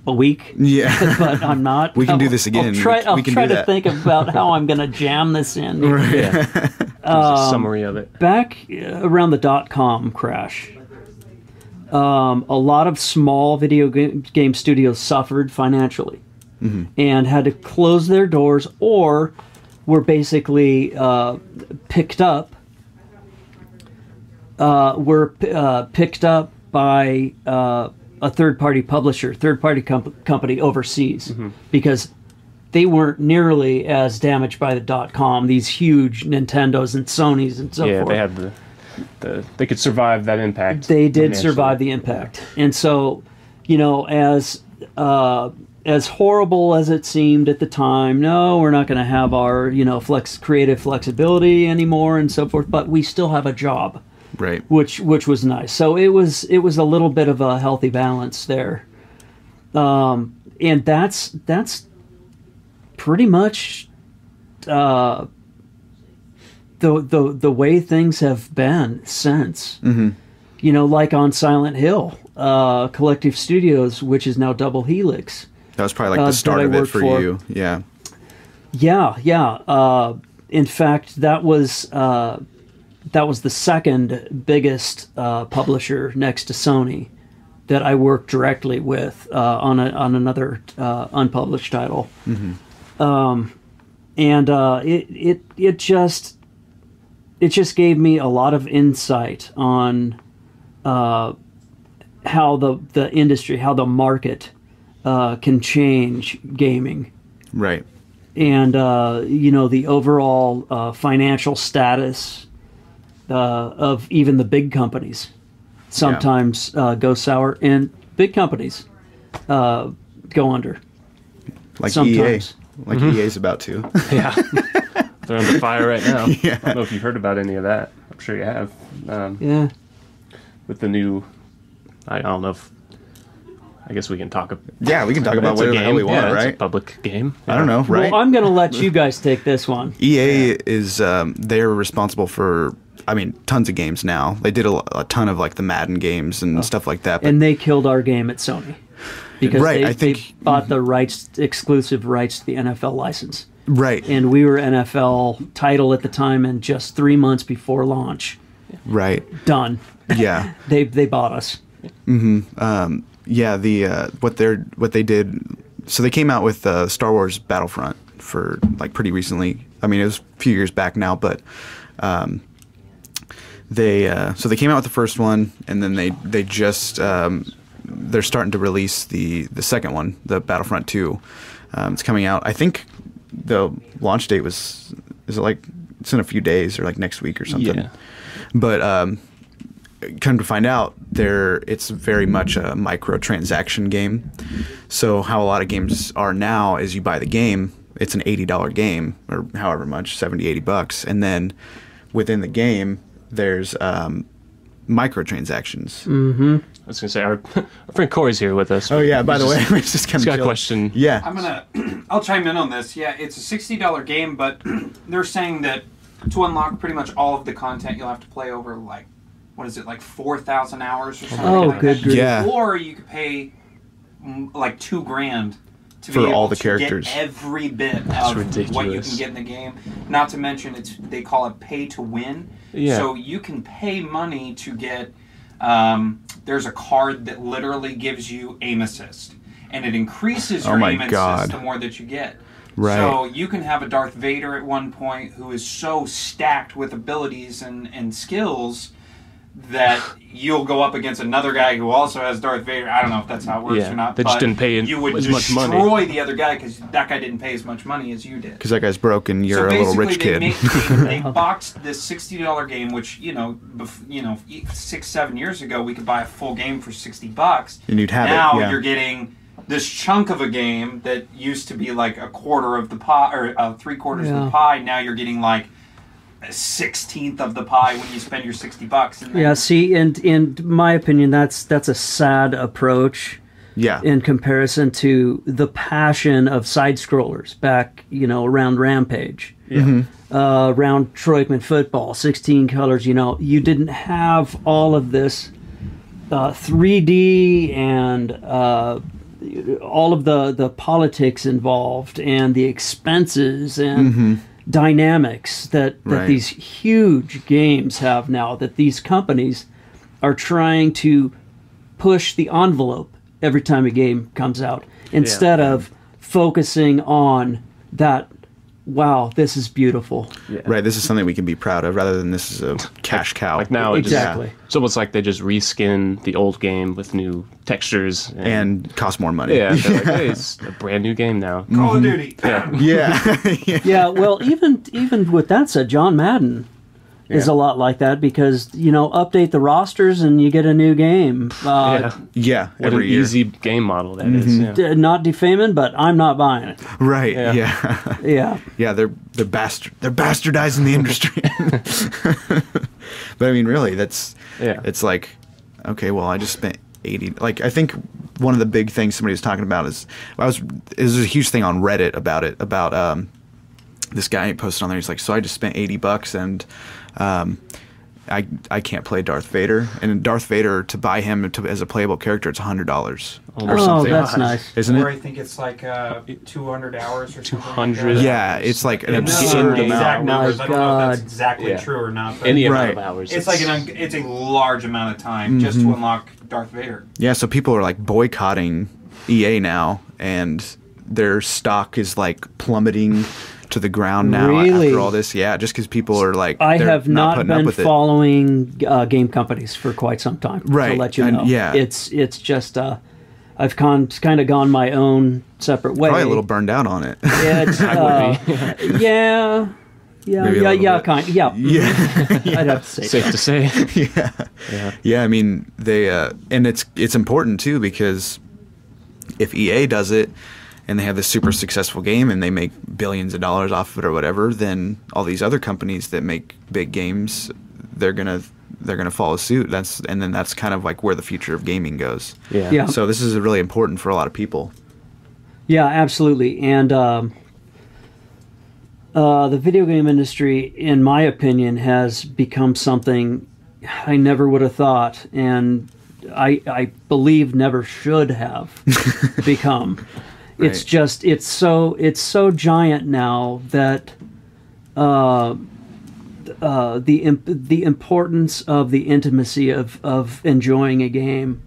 a week. Yeah. But I'm not. We can do this again. I'll try to think about how I'm going to jam this in. Right. Yeah. Give us a summary of it. Back around the .com crash, a lot of small video game studios suffered financially and had to close their doors or were basically picked up. Picked up by a third-party publisher, third-party company overseas, because they weren't nearly as damaged by the .com. These huge Nintendos and Sonys and so forth. Yeah, they had they could survive that impact. They did survive the impact, and so as horrible as it seemed at the time, no, we're not going to have our creative flexibility anymore and so forth. But we still have a job. Right. Which was nice. So it was a little bit of a healthy balance there. And that's pretty much the way things have been since. Like on Silent Hill, Collective Studios, which is now Double Helix. That was probably like the start of it for you. Yeah. Yeah. In fact, that was the second biggest publisher next to Sony that I worked directly with on another unpublished title, and it just gave me a lot of insight on how the industry, how the market can change gaming, right, and the overall financial status. Of even the big companies sometimes go sour, and big companies go under. Like sometimes. EA. Like EA's about to. Yeah. They're under fire right now. Yeah. I don't know if you've heard about any of that. I'm sure you have. Yeah. With the new... I don't know if... I guess we can talk... Yeah, we can talk about whatever the hell we want, right? It's a public game. I don't know, right? Well, I'm going to let you guys take this one. EA is... they're responsible for... tons of games now. They did a ton of like the Madden games and stuff like that. And they killed our game at Sony because they bought the exclusive rights to the NFL license. Right. And we were NFL title at the time, and just 3 months before launch. Right. Done. Yeah. They bought us. Yeah. What they did. So they came out with Star Wars Battlefront for like pretty recently. It was a few years back now, but. They came out with the first one, and then they just they're starting to release the second one, the Battlefront 2. It's coming out. I think the launch date it's in a few days or like next week or something. Yeah. But come to find out, it's very much a microtransaction game. So how a lot of games are now is you buy the game, it's an $80 game or however much, $70, $80, and then within the game. There's microtransactions. I was going to say, our friend Corey's here with us. Oh, yeah, by the way. He's got a question. Yeah. I'll chime in on this. Yeah, it's a $60 game, but they're saying that to unlock pretty much all of the content, you'll have to play over, like 4,000 hours or something like that. Yeah. Or you could pay like $2,000 to for be able all the to characters. Get every bit That's of ridiculous. What you can get in the game. Not to mention, they call it pay to win. Yeah. So you can pay money to get. There's a card that literally gives you aim assist, and it increases your aim assist the more that you get. Right. So you can have a Darth Vader at one point who is so stacked with abilities and skills that you'll go up against another guy who also has Darth Vader. I don't know if that's how it works or not. They just didn't pay you would as much money. destroy the other guy because that guy didn't pay as much money as you did. Because that guy's broke and you're a little rich kid. They boxed this $60 game, which 6-7 years ago we could buy a full game for $60, and you'd have now it. Yeah. you're getting this chunk of a game that used to be like a quarter of the pie or 3/4 of the pie. Now you're getting like a 1/16 of the pie when you spend your $60. And Yeah, see, and in my opinion, that's a sad approach. Yeah. In comparison to the passion of side scrollers back, around Rampage, around Troy Aikman football, 16 colors. You didn't have all of this 3D and all of the politics involved and the expenses and dynamics that these huge games have now, that these companies are trying to push the envelope every time a game comes out, instead of focusing on that, wow, this is beautiful. Yeah. Right, this is something we can be proud of, rather than this is a cash cow. Like now, exactly. It's almost like they just reskin the old game with new textures and cost more money. Yeah, they're like, hey, it's a brand new game now. Call of Duty. Yeah. Well, even with that said, John Madden is a lot like that, because update the rosters and you get a new game. What every an year. Easy game model that is. Yeah. Not defaming, but I'm not buying it. Right. Yeah. They're bastardizing the industry. But I mean, really, it's like, okay, well, I just spent 80. Like, I think one of the big things somebody was talking about is there's a huge thing on Reddit about this guy posted on there. He's like, so I just spent $80 and I can't play Darth Vader, and Darth Vader, to buy him as a playable character, it's $100 or something. That's nice, isn't it? Or I think it's like 200 hours or something. 200. Yeah, it's like an absurd amount. Exact numbers. I don't know if that's God. exactly true or not. But Any amount of hours. it's like it's a large amount of time just to unlock Darth Vader. Yeah, so people are like boycotting EA now, and their stock is like plummeting to the ground now after all this. Yeah, just because people are like, I they're have not putting up been with it. following game companies for quite some time. Right, To let you know. and yeah. It's just I've kind of gone my own separate way. Probably a little burned out on it. It's, yeah. I'd have to say Safe to say. Yeah, I mean, they and it's important too, because if EA does it and they have this super successful game and they make billions of dollars off of it or whatever, then all these other companies that make big games, they're gonna follow suit. And then that's kind of like where the future of gaming goes. Yeah. So this is really important for a lot of people. Yeah, absolutely. And the video game industry, in my opinion, has become something I never would have thought, and I believe never should have become. Right. It's just it's so giant now that the importance of the intimacy of enjoying a game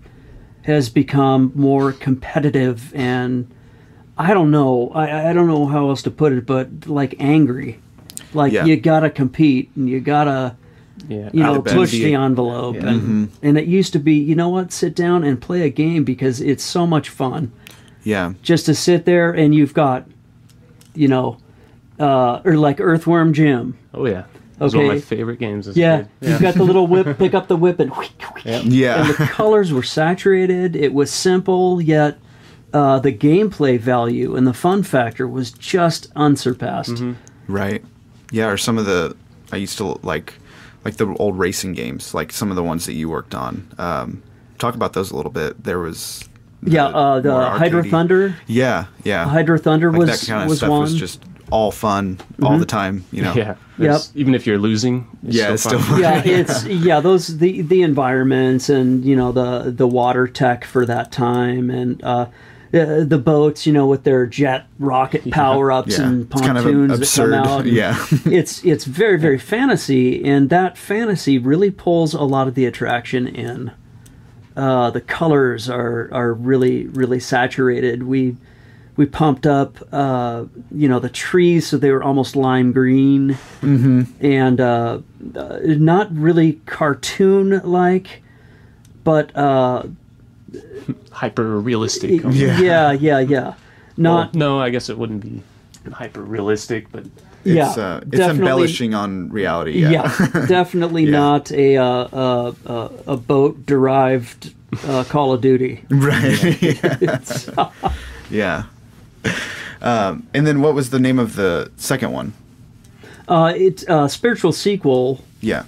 has become more competitive, and I don't know how else to put it, but like angry. Like you gotta compete and you gotta push the envelope. And it used to be, you know what, sit down and play a game because it's so much fun. Yeah. Just to sit there and you've got, or like Earthworm Jim. Oh yeah. It was one of my favorite games as a kid. You've got the little whip, pick up the whip and Yeah. And the colors were saturated. It was simple, yet the gameplay value and the fun factor was just unsurpassed. Right. Yeah, or some of I used to like the old racing games, like some of the ones that you worked on. Talk about those a little bit. There was the Hydro Thunder. Yeah. Hydro Thunder like was that kind of was stuff one. was just all fun all the time. Yeah. Yep. Even if you're losing, it's still fun. It's those the environments and the water tech for that time, and the boats, with their jet rocket power-ups and pontoons it's kind of absurd. that come out. Yeah. It's very, very fantasy, and that fantasy really pulls a lot of the attraction in. The colors are really, really saturated. We pumped up, the trees so they were almost lime green, and not really cartoon-like, but hyper realistic. Yeah. Not no, I guess it wouldn't be hyper realistic, but it's embellishing on reality. Yeah, definitely not a boat derived Call of Duty. Right. Yeah. And then what was the name of the second one? It's a spiritual sequel. Yeah.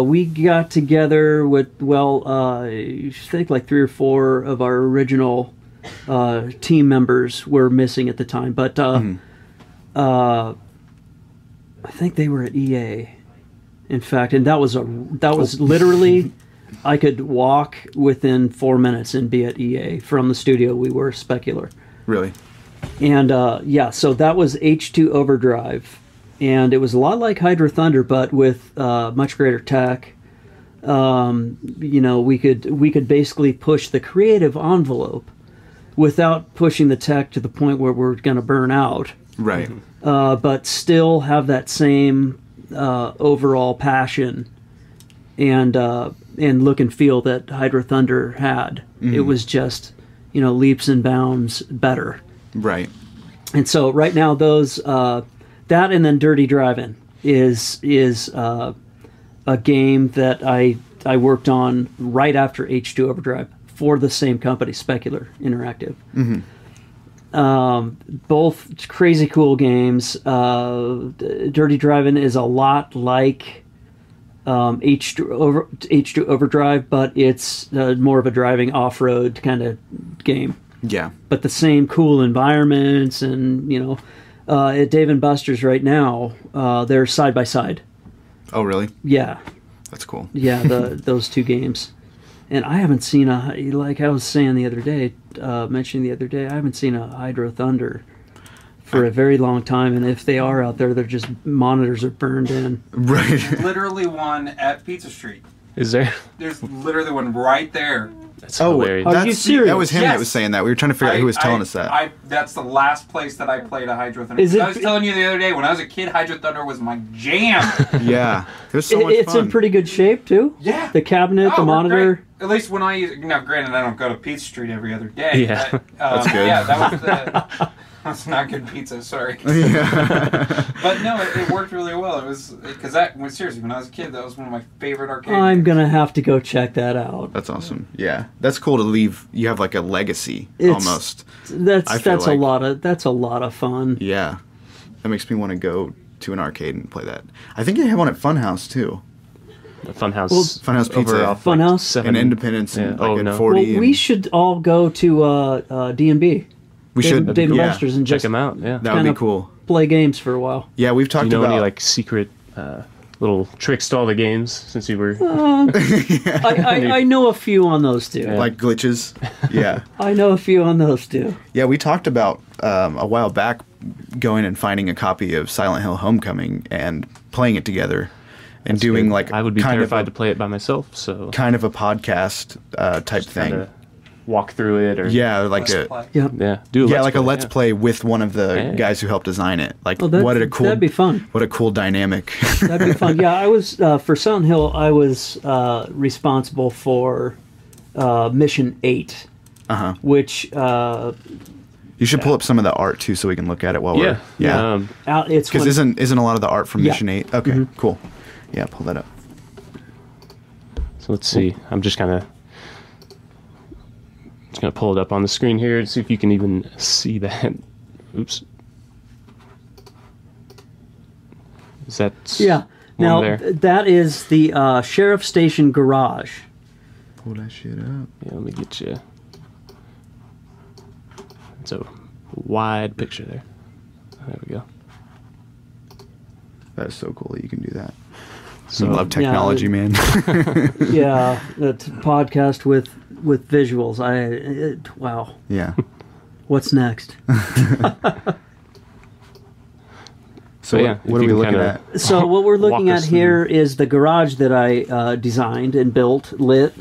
We got together with, I think like 3 or 4 of our original team members were missing at the time, but I think they were at EA, in fact, and that was literally, I could walk within 4 minutes and be at EA from the studio. We were Specular. Really? And so that was H2 Overdrive, and it was a lot like Hydro Thunder, but with much greater tech. We could basically push the creative envelope without pushing the tech to the point where we're going to burn out. Right. But still have that same overall passion and look and feel that Hydro Thunder had. It was just, leaps and bounds better. Right. And so right now those that and then Dirty Driving is a game that I worked on right after H2 Overdrive for the same company, Specular Interactive. Both crazy cool games. Dirty Driving is a lot like H2 Overdrive, but it's more of a driving off-road kind of game. Yeah. But the same cool environments, and at Dave & Buster's right now, they're side by side. Oh, really? Yeah. That's cool. Yeah, those 2 games. And I haven't seen like I was saying the other day, mentioning the other day, I haven't seen a Hydro Thunder for a very long time, and if they are out there, they're just monitors are burned in. Right. Literally one at Pizza Street. Is there? There's literally one right there. That's hilarious. Are you serious? That was him Yes. that was saying that. We were trying to figure out who was telling us that. That's the last place that I played a Hydro Thunder. Is it- I was telling you the other day, when I was a kid, Hydro Thunder was my jam. Yeah. It was so much It's fun. in pretty good shape too. Yeah. The cabinet, the Oh, monitor. great. At least when I use now, granted, I don't go to Pizza Street every other day. Yeah. But, That's good. Yeah, that was that's not good pizza. Sorry. But no, it worked really well. It was because seriously, when I was a kid, that was one of my favorite arcade I'm games. gonna have to go check that out. That's awesome. Yeah. That's cool to leave. You have like a legacy It's- almost. That's I feel a like- lot of fun. Yeah. That makes me want to go to an arcade and play that. I think they have one at Funhouse too. The Funhouse. Well, Funhouse over Pizza. off, Funhouse? 7 And Independence Yeah. and like Oh, at no. 40. Well, we and- should all go to D&B. We should. Dave & yeah. Buster's and Check just them out. Yeah. That would kind be of cool. play games for a while. Yeah, we've Do you talked know about any like secret little tricks to all the games since you were? I know a few on those two. like glitches. Yeah. I know a few on those two. Yeah, we talked about a while back going and finding a copy of Silent Hill Homecoming and playing it together and doing Good. like I would be kind terrified of to play it by myself. So kind of a podcast type thing. kinda walk through it or Yeah, like Let's a play. Yep. yeah, do a yeah, let's like a play, let's yeah. play with one of the Yeah. guys who helped design it. Like Well, what a cool that'd be fun. What a cool dynamic. That'd be fun. Yeah, I was for Silent Hill. I was responsible for Mission 8, Uh-huh. which You should pull up some of the art too so we can look at it while Yeah, we're it's Because when- isn't a lot of the art from Yeah. Mission 8? Okay, cool. Yeah, pull that up. So let's see. I'm just gonna pull it up on the screen here and see if you can even see that. Oops. Is that yeah. one Now there? that is the sheriff station garage. Pull that shit up. Yeah, let me get you. It's a wide picture there. There we go. That is so cool that you can do that. So I love technology, man. Yeah, that podcast with visuals. Wow. Yeah. What's next? So yeah, what are if we you looking kinda- at? So what we're looking Walk at us here is the garage that I designed and built, lit,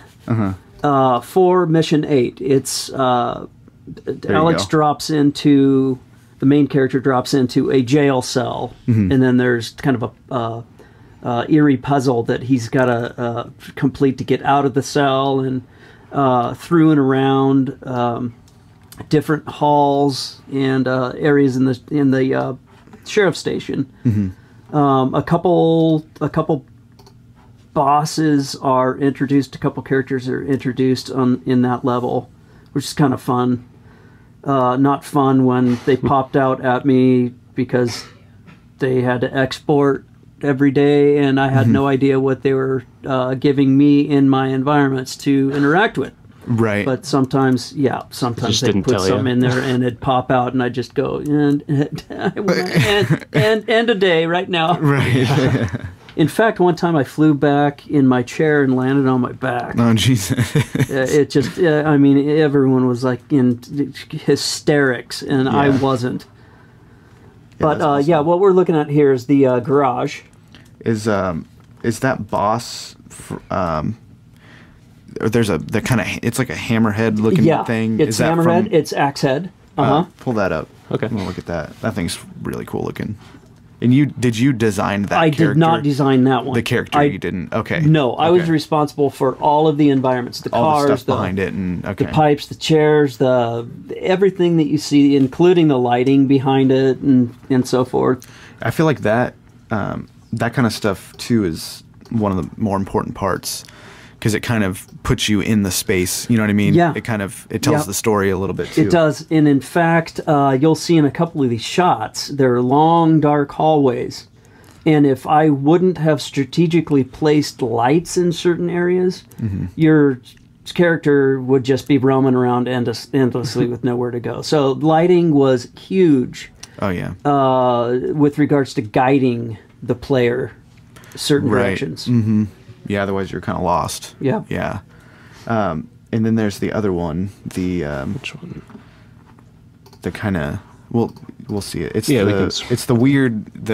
for Mission 8. It's Alex go. drops into the main character drops into a jail cell, and then there's kind of a eerie puzzle that he's got to complete to get out of the cell and through and around different halls and areas in the sheriff's station. A couple bosses are introduced, a couple characters are introduced in that level, which is kind of fun. Not fun when they popped out at me because they had to export every day and I had no idea what they were giving me in my environments to interact with. Right. But sometimes they put something in there and it'd pop out and I'd just go, and end a day right now. Right. In fact, one time I flew back in my chair and landed on my back. Oh, Jesus. It just, everyone was like in hysterics and I wasn't. But awesome. what we're looking at here is the garage. Is that boss? There's it's like a hammerhead looking thing. It's hammerhead. It's axe head. Pull that up. Okay. I'm gonna look at that. That thing's really cool looking. And did you design that? I character? did not design that one. The character you didn't. Okay. No, I was Okay. responsible for all of the environments, the all cars, the stuff behind it, and the pipes, the chairs, everything that you see, including the lighting behind it, and so forth. I feel like that that kind of stuff too is one of the more important parts because it kind of puts you in the space. You know what I mean? Yeah. It tells the story a little bit too. It does, and in fact, you'll see in a couple of these shots, there are long, dark hallways. And if I wouldn't have strategically placed lights in certain areas, your character would just be roaming around endlessly with nowhere to go. So lighting was huge. Oh yeah. With regards to guiding the player certain directions. Mm-hmm. Yeah, otherwise you're kind of lost. Yeah. Yeah. And then there's the other one, the Which one? the kind of we'll see it. It's it's the weird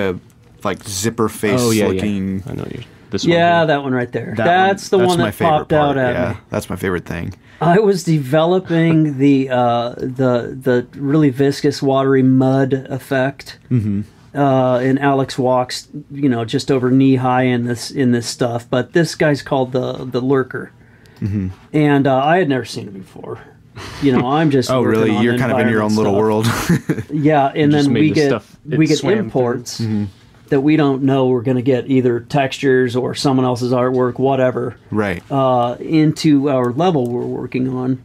like zipper face looking. I know this Yeah, one. that one right there. That's the one my that favorite popped out part. at me. That's my favorite thing. I was developing the really viscous, watery mud effect. Mm-hmm. And Alex walks, just over knee high in this stuff. But this guy's called the Lurker, and I had never seen it before. I'm just Oh, really? working on You're kind of in your own little world. Yeah, and Just then made we the get stuff it we get swam imports that we don't know we're going to get either textures or someone else's artwork, whatever. Right. Into our level we're working on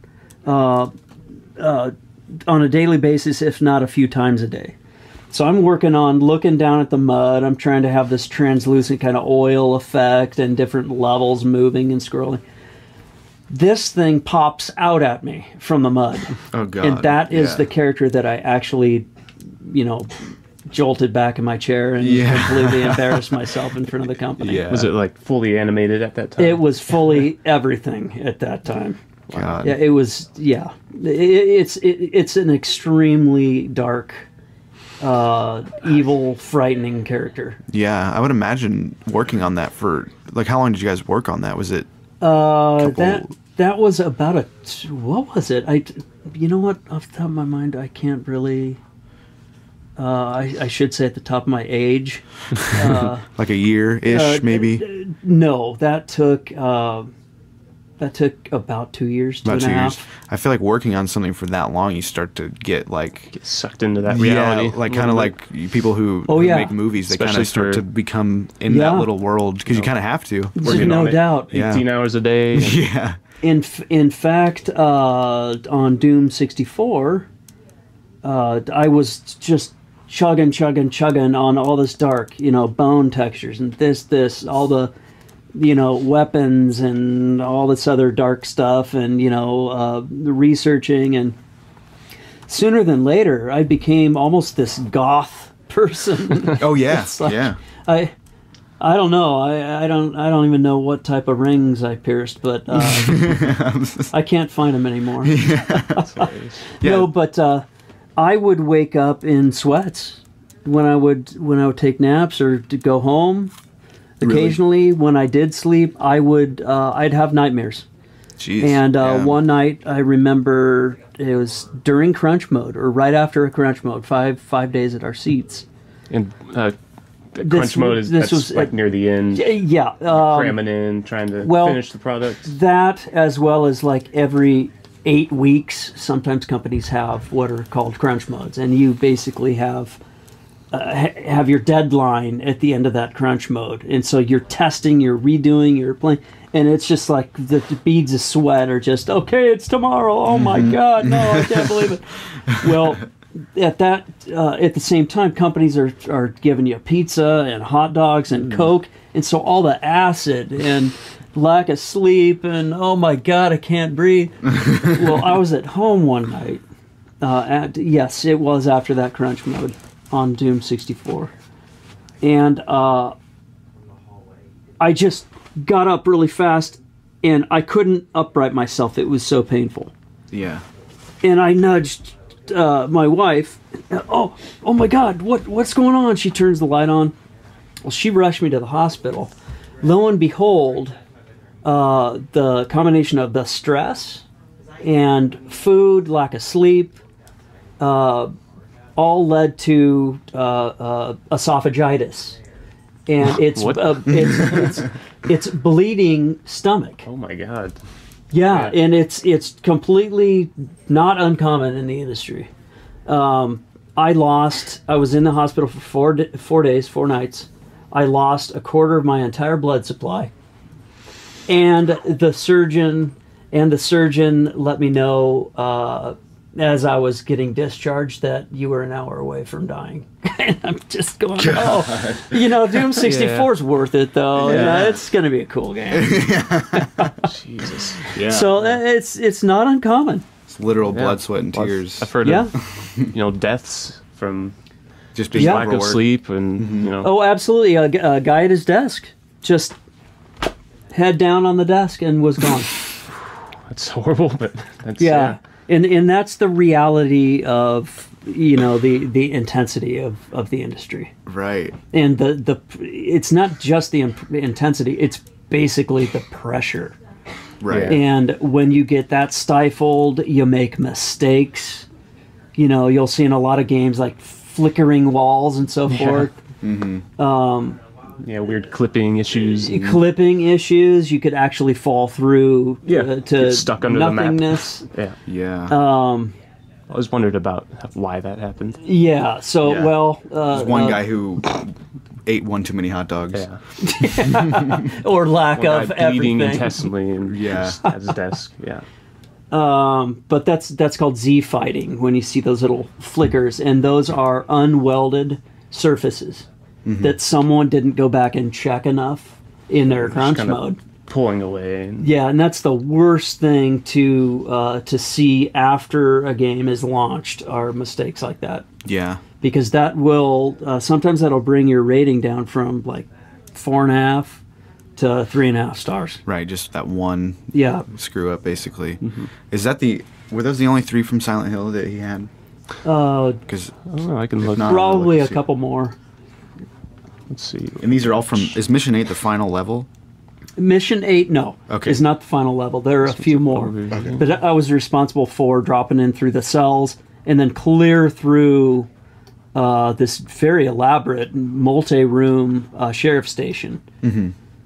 a daily basis, if not a few times a day. So I'm working on looking down at the mud. I'm trying to have this translucent kind of oil effect and different levels moving and scrolling. This thing pops out at me from the mud. Oh, God. And that is the character that I actually, jolted back in my chair and completely embarrassed myself in front of the company. Yeah. Was it like fully animated at that time? It was fully everything at that time. God. Yeah, it was. Yeah, it's an extremely dark, evil, frightening character. Yeah, I would imagine working on that for how long did you guys work on that? Was it? That was about what was it? You know what? Off the top of my mind, I can't really. I should say at the top of my age. Like a year-ish, maybe? No, that took about 2 years, About 2 and a years. half. I feel like working on something for that long, you start to get Get sucked into that reality. like kind of like people who make movies. They kind Especially of start to become in that little world because you kind of have to. Working No on it doubt. 18 hours a day. Yeah. In fact, on Doom 64, I was just chugging on all this dark, bone textures and this, all the, weapons and all this other dark stuff and, the researching. And sooner than later, I became almost this goth person. Oh, yeah. It's like, yeah. I don't know. I don't even know what type of rings I pierced, but I can't find them anymore. No, but I would wake up in sweats when I would take naps or to go home. Occasionally, when I did sleep, I'd have nightmares. Jeez. And one night, I remember it was during crunch mode or right after a crunch mode, five days at our seats. And crunch mode is like near the end. Yeah. Cramming in, trying to finish the product. That, as well as like every 8 weeks, sometimes companies have what are called crunch modes, and you basically have have your deadline at the end of that crunch mode, and so you're testing, you're redoing, you're playing, and it's just like the beads of sweat are just, okay, it's tomorrow. Oh my God, no, I can't believe it. Well, at the same time, companies are giving you pizza and hot dogs and Coke, and so all the acid and lack of sleep and oh my God, I can't breathe. Well, I was at home one night. Yes, it was after that crunch mode on Doom 64, and I just got up really fast, and I couldn't upright myself. It was so painful. Yeah. And I nudged my wife. Oh my God, what's going on? She turns the light on. Well, she rushed me to the hospital. Lo and behold, the combination of the stress and food, lack of sleep, all led to esophagitis, and it's bleeding stomach. Oh my God! Yeah, and it's completely not uncommon in the industry. I was in the hospital for 4 days, 4 nights. I lost a quarter of my entire blood supply, and the surgeon let me know as I was getting discharged that you were an hour away from dying. And I'm just going, Doom 64 is worth it, though. Yeah. It's going to be a cool game. Jesus. Yeah. So it's not uncommon. It's literal blood, sweat, and Plus, tears. I've heard of deaths from Just being lack of overworked. sleep and Oh, absolutely. A guy at his desk just head down on the desk and was gone. That's horrible, but that's And that's the reality of the intensity of the industry. Right. And it's not just the intensity, it's basically the pressure. Right. Yeah. And when you get that stifled, you make mistakes. You'll see in a lot of games like flickering walls and so forth. weird clipping issues. Clipping issues, you could actually fall through to get stuck under nothingness. the map. Yeah. I always wondered about why that happened. Yeah, so, Yeah. well... There's one guy who ate one too many hot dogs. Yeah. or lack One of guy bleeding everything. intestinally and just at his desk. Yeah. But that's called Z fighting, when you see those little flickers, and those are unwelded surfaces that someone didn't go back and check enough in their crunch kinda mode. Pulling away. And Yeah, and that's the worst thing to see after a game is launched, are mistakes like that, Yeah. because that will sometimes that'll bring your rating down from like 4.5 to 3.5 stars. Right. Just that one Yeah. screw up, basically. Is that were those the only 3 from Silent Hill that he had? Because I don't know. I can look. not- Probably let's a see. couple more. Let's see. and these are all from. Is Mission 8 the final level? Mission 8, no, Okay. is not the final level. There are a few more. Okay. But I was responsible for dropping in through the cells and then clear through this very elaborate multi-room sheriff station,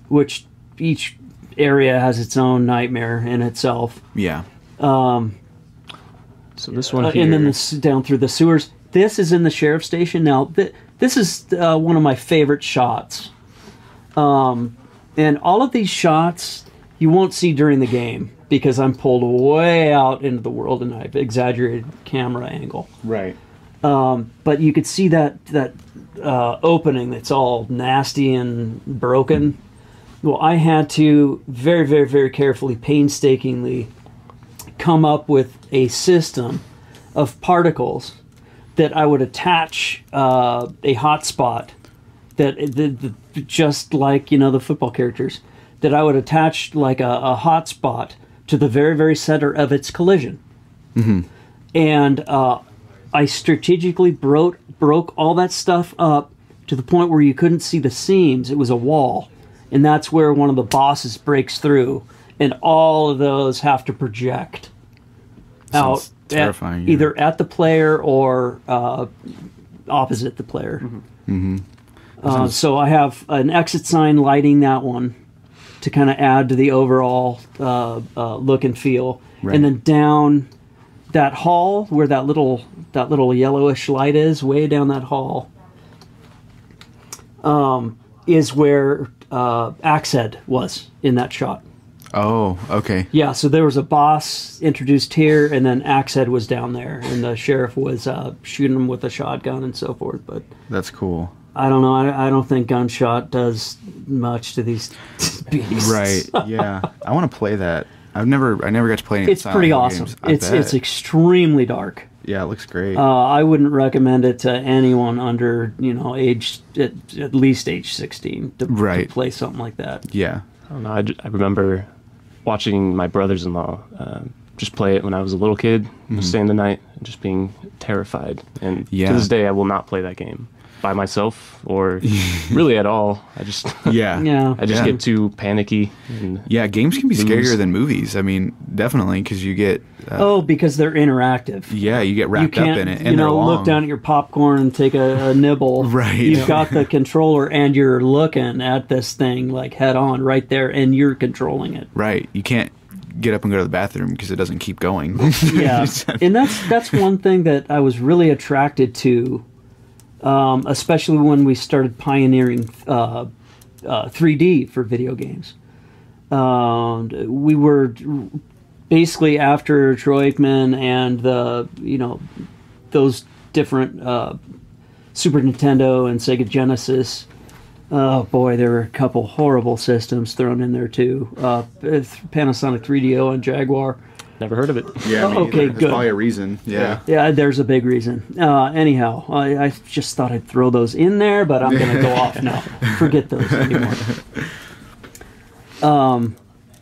which each area has its own nightmare in itself. Yeah. So this one here. And then down through the sewers. This is in the sheriff station. Now, this is one of my favorite shots. And all of these shots you won't see during the game because I'm pulled way out into the world and I've exaggerated camera angle. Right. But you could see that opening that's all nasty and broken. Well, I had to very, very, very carefully, painstakingly come up with a system of particles that I would attach a hotspot that just like the football characters, that I would attach like a hotspot to the very, very center of its collision. And I strategically broke all that stuff up to the point where you couldn't see the seams. It was a wall, and that's where one of the bosses breaks through, and all of those have to project Sounds out terrifying, yeah. either at the player or opposite the player. So I have an exit sign lighting that one to kind of add to the overall look and feel. Right. And then down that hall where that little yellowish light is, way down that hall, is where Axed was in that shot. Oh, okay. Yeah, so there was a boss introduced here, and then Axed was down there, and the sheriff was shooting him with a shotgun and so forth. But That's cool. I don't know. I don't think gunshot does much to these beasts. Right. Yeah. I want to play that. I never got to play any It's Silent pretty Hill awesome. games. It's extremely dark. Yeah, it looks great. I wouldn't recommend it to anyone under age at least age 16 to play something like that. Yeah. I don't know. I remember watching my brothers-in-law just play it when I was a little kid, stay in the night, and just being terrified. And to this day, I will not play that game by myself or really at all. I just get too panicky. And games can be scarier than movies. I mean, definitely, because you get because they're interactive. Yeah, you get wrapped up in it. And look down at your popcorn and take a nibble. Right. You've got the controller and you're looking at this thing like head on right there, and you're controlling it. Right. You can't get up and go to the bathroom because it doesn't keep going. Yeah, and that's one thing that I was really attracted to. Especially when we started pioneering 3D for video games. We were basically after Troy Aikman and those different Super Nintendo and Sega Genesis. Oh boy, there were a couple horrible systems thrown in there too. Panasonic 3DO and Jaguar. Never heard of it. Yeah, okay, There's good. probably a reason. Yeah. Yeah, there's a big reason. Anyhow, I just thought I'd throw those in there, but I'm going to go off now. Forget those anymore.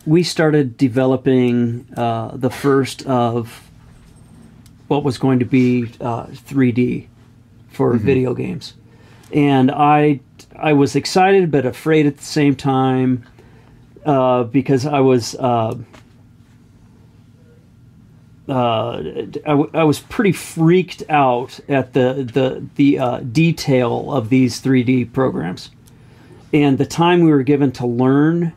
We started developing the first of what was going to be 3D for video games. And I was excited but afraid at the same time because I was... I was pretty freaked out at the detail of these 3D programs, and the time we were given to learn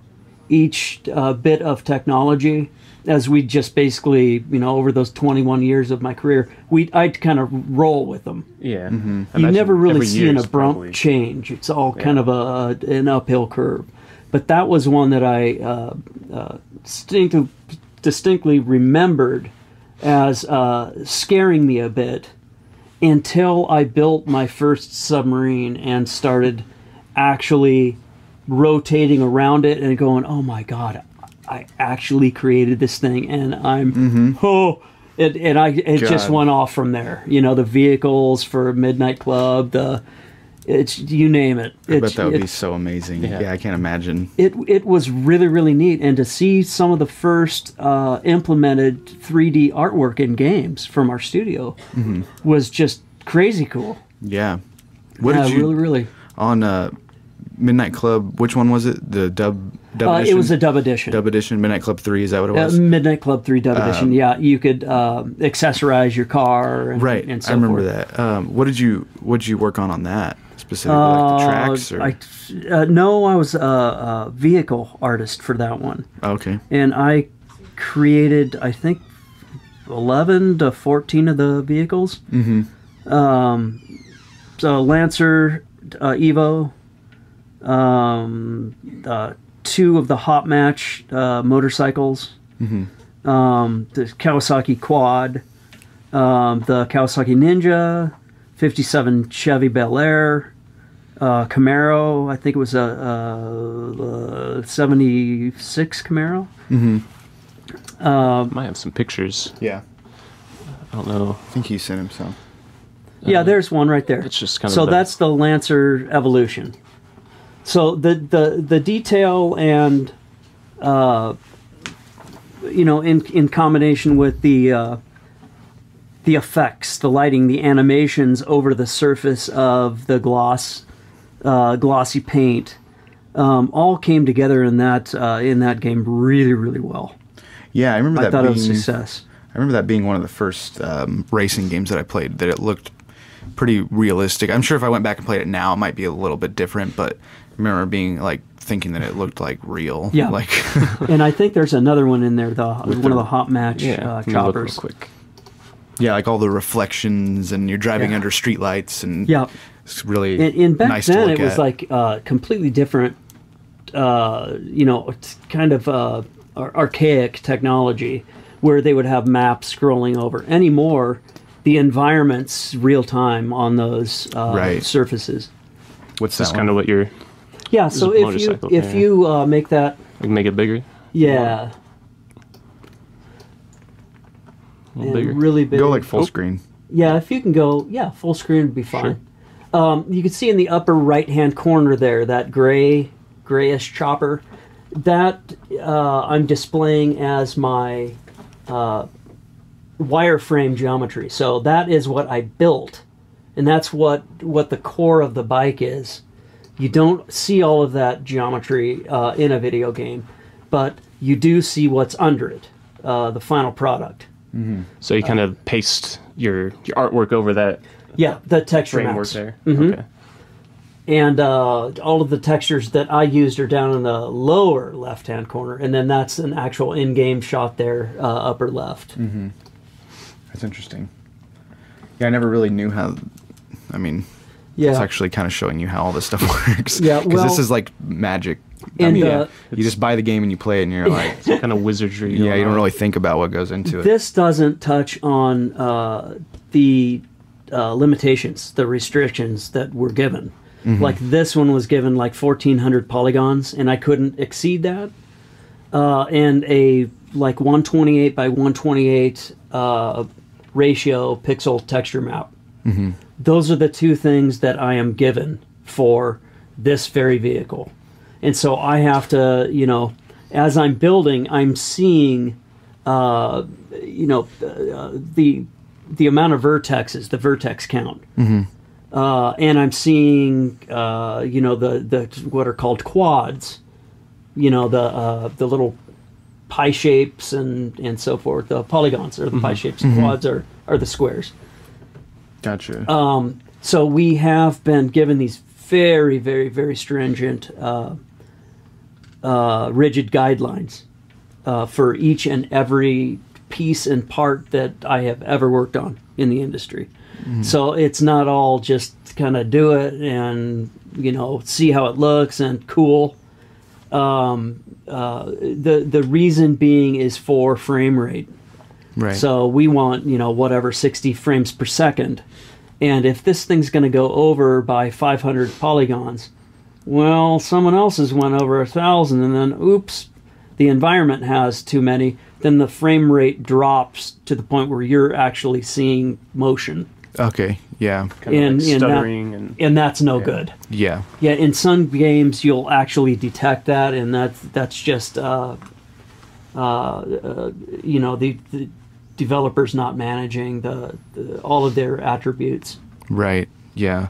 each bit of technology, as we just basically, over those 21 years of my career, I'd kind of roll with them. Yeah, You never really see an abrupt change. It's all kind of an uphill curve. But that was one that I distinctly remembered as scaring me a bit until I built my first submarine and started actually rotating around it and going, oh my God, I actually created this thing, and I'm it just went off from there. The vehicles for Midnight Club, it's you name it. I bet that would be so amazing. Yeah, I can't imagine. It was really, really neat, and to see some of the first implemented 3D artwork in games from our studio was just crazy cool. Yeah. What did you really on Midnight Club? Which one was it? The dub edition? It was a dub edition. Dub edition. Midnight Club 3. Is that what it was? Midnight Club 3 dub edition. Yeah, you could accessorize your car. And, right. And so I remember forth. that. What did you work on that? Specifically, like the tracks? Or? No, I was a vehicle artist for that one. Okay. And I created, I think, 11 to 14 of the vehicles. So Lancer, Evo, 2 of the Hot Match motorcycles, the Kawasaki Quad, the Kawasaki Ninja, 57 Chevy Bel Air, Camaro. I think it was a 76 Camaro. Might have some pictures. Yeah. I don't know. I think you sent him some. Yeah, there's one right there. It's just kind of so that's the Lancer Evolution. So the detail and in combination with the effects, the lighting, the animations over the surface of the glossy paint, all came together in that game really, really well. Yeah, I remember that. I thought it was a success. I remember that being one of the first racing games that I played. That it looked pretty realistic. I'm sure if I went back and played it now, it might be a little bit different. But I remember being thinking that it looked like real. Yeah. And I think there's another one in there. One of the Hot Match choppers. Look real quick. Yeah, like all the reflections, and you're driving under streetlights, and It's really and back nice then to look it was at. like completely different, it's kind of archaic technology where they would have maps scrolling over. Anymore, the environment's real time on those Right. surfaces. What's That's that kind of what you're. Yeah, so a if motorcycle, you make that, Like make it bigger. yeah, A little and bigger. really big. Go like full screen. Yeah, if you can go, full screen would be fine. You can see in the upper right-hand corner there, that grayish chopper. That I'm displaying as my wireframe geometry. So that is what I built, and that's what the core of the bike is. You don't see all of that geometry in a video game, but you do see what's under it, the final product. So you kind of paste your artwork over that Yeah, the texture framework maps. there. Mhm. Okay. And all of the textures that I used are down in the lower left-hand corner, and then that's an actual in-game shot there, upper left. That's interesting. Yeah, I never really knew how. I mean, Yeah, it's actually kind of showing you how all this stuff works. Yeah, because this well- is like magic. I And, mean, uh, you just buy the game and you play it, and you're like, Some kind of wizardry. yeah, going you don't on. really think about what goes into it. this doesn't touch on the limitations, the restrictions that were given. Like this one was given like 1,400 polygons, and I couldn't exceed that. And a like 128 by 128 ratio pixel texture map. Those are the two things that I am given for this very vehicle. And so I have to, as I'm building, I'm seeing, the amount of vertexes, the vertex count. And I'm seeing, the what are called quads, the little pie shapes and so forth. The polygons are the pie shapes. Quads are the squares. Gotcha. So we have been given these very, very, very stringent, rigid guidelines for each and every piece and part that I have ever worked on in the industry. So it's not all just kind of do it and see how it looks and cool. The reason being is for frame rate. right. So we want, whatever, 60 frames per second. And if this thing's going to go over by 500 polygons, well, someone else has went over 1,000, and then, oops, the environment has too many, then the frame rate drops to the point where you're actually seeing motion. Okay. Yeah. Kind of And- like and that- stuttering and And that's no good. Yeah. Yeah, in some games you'll actually detect that, and that's just the developers not managing the all of their attributes. Right. Yeah.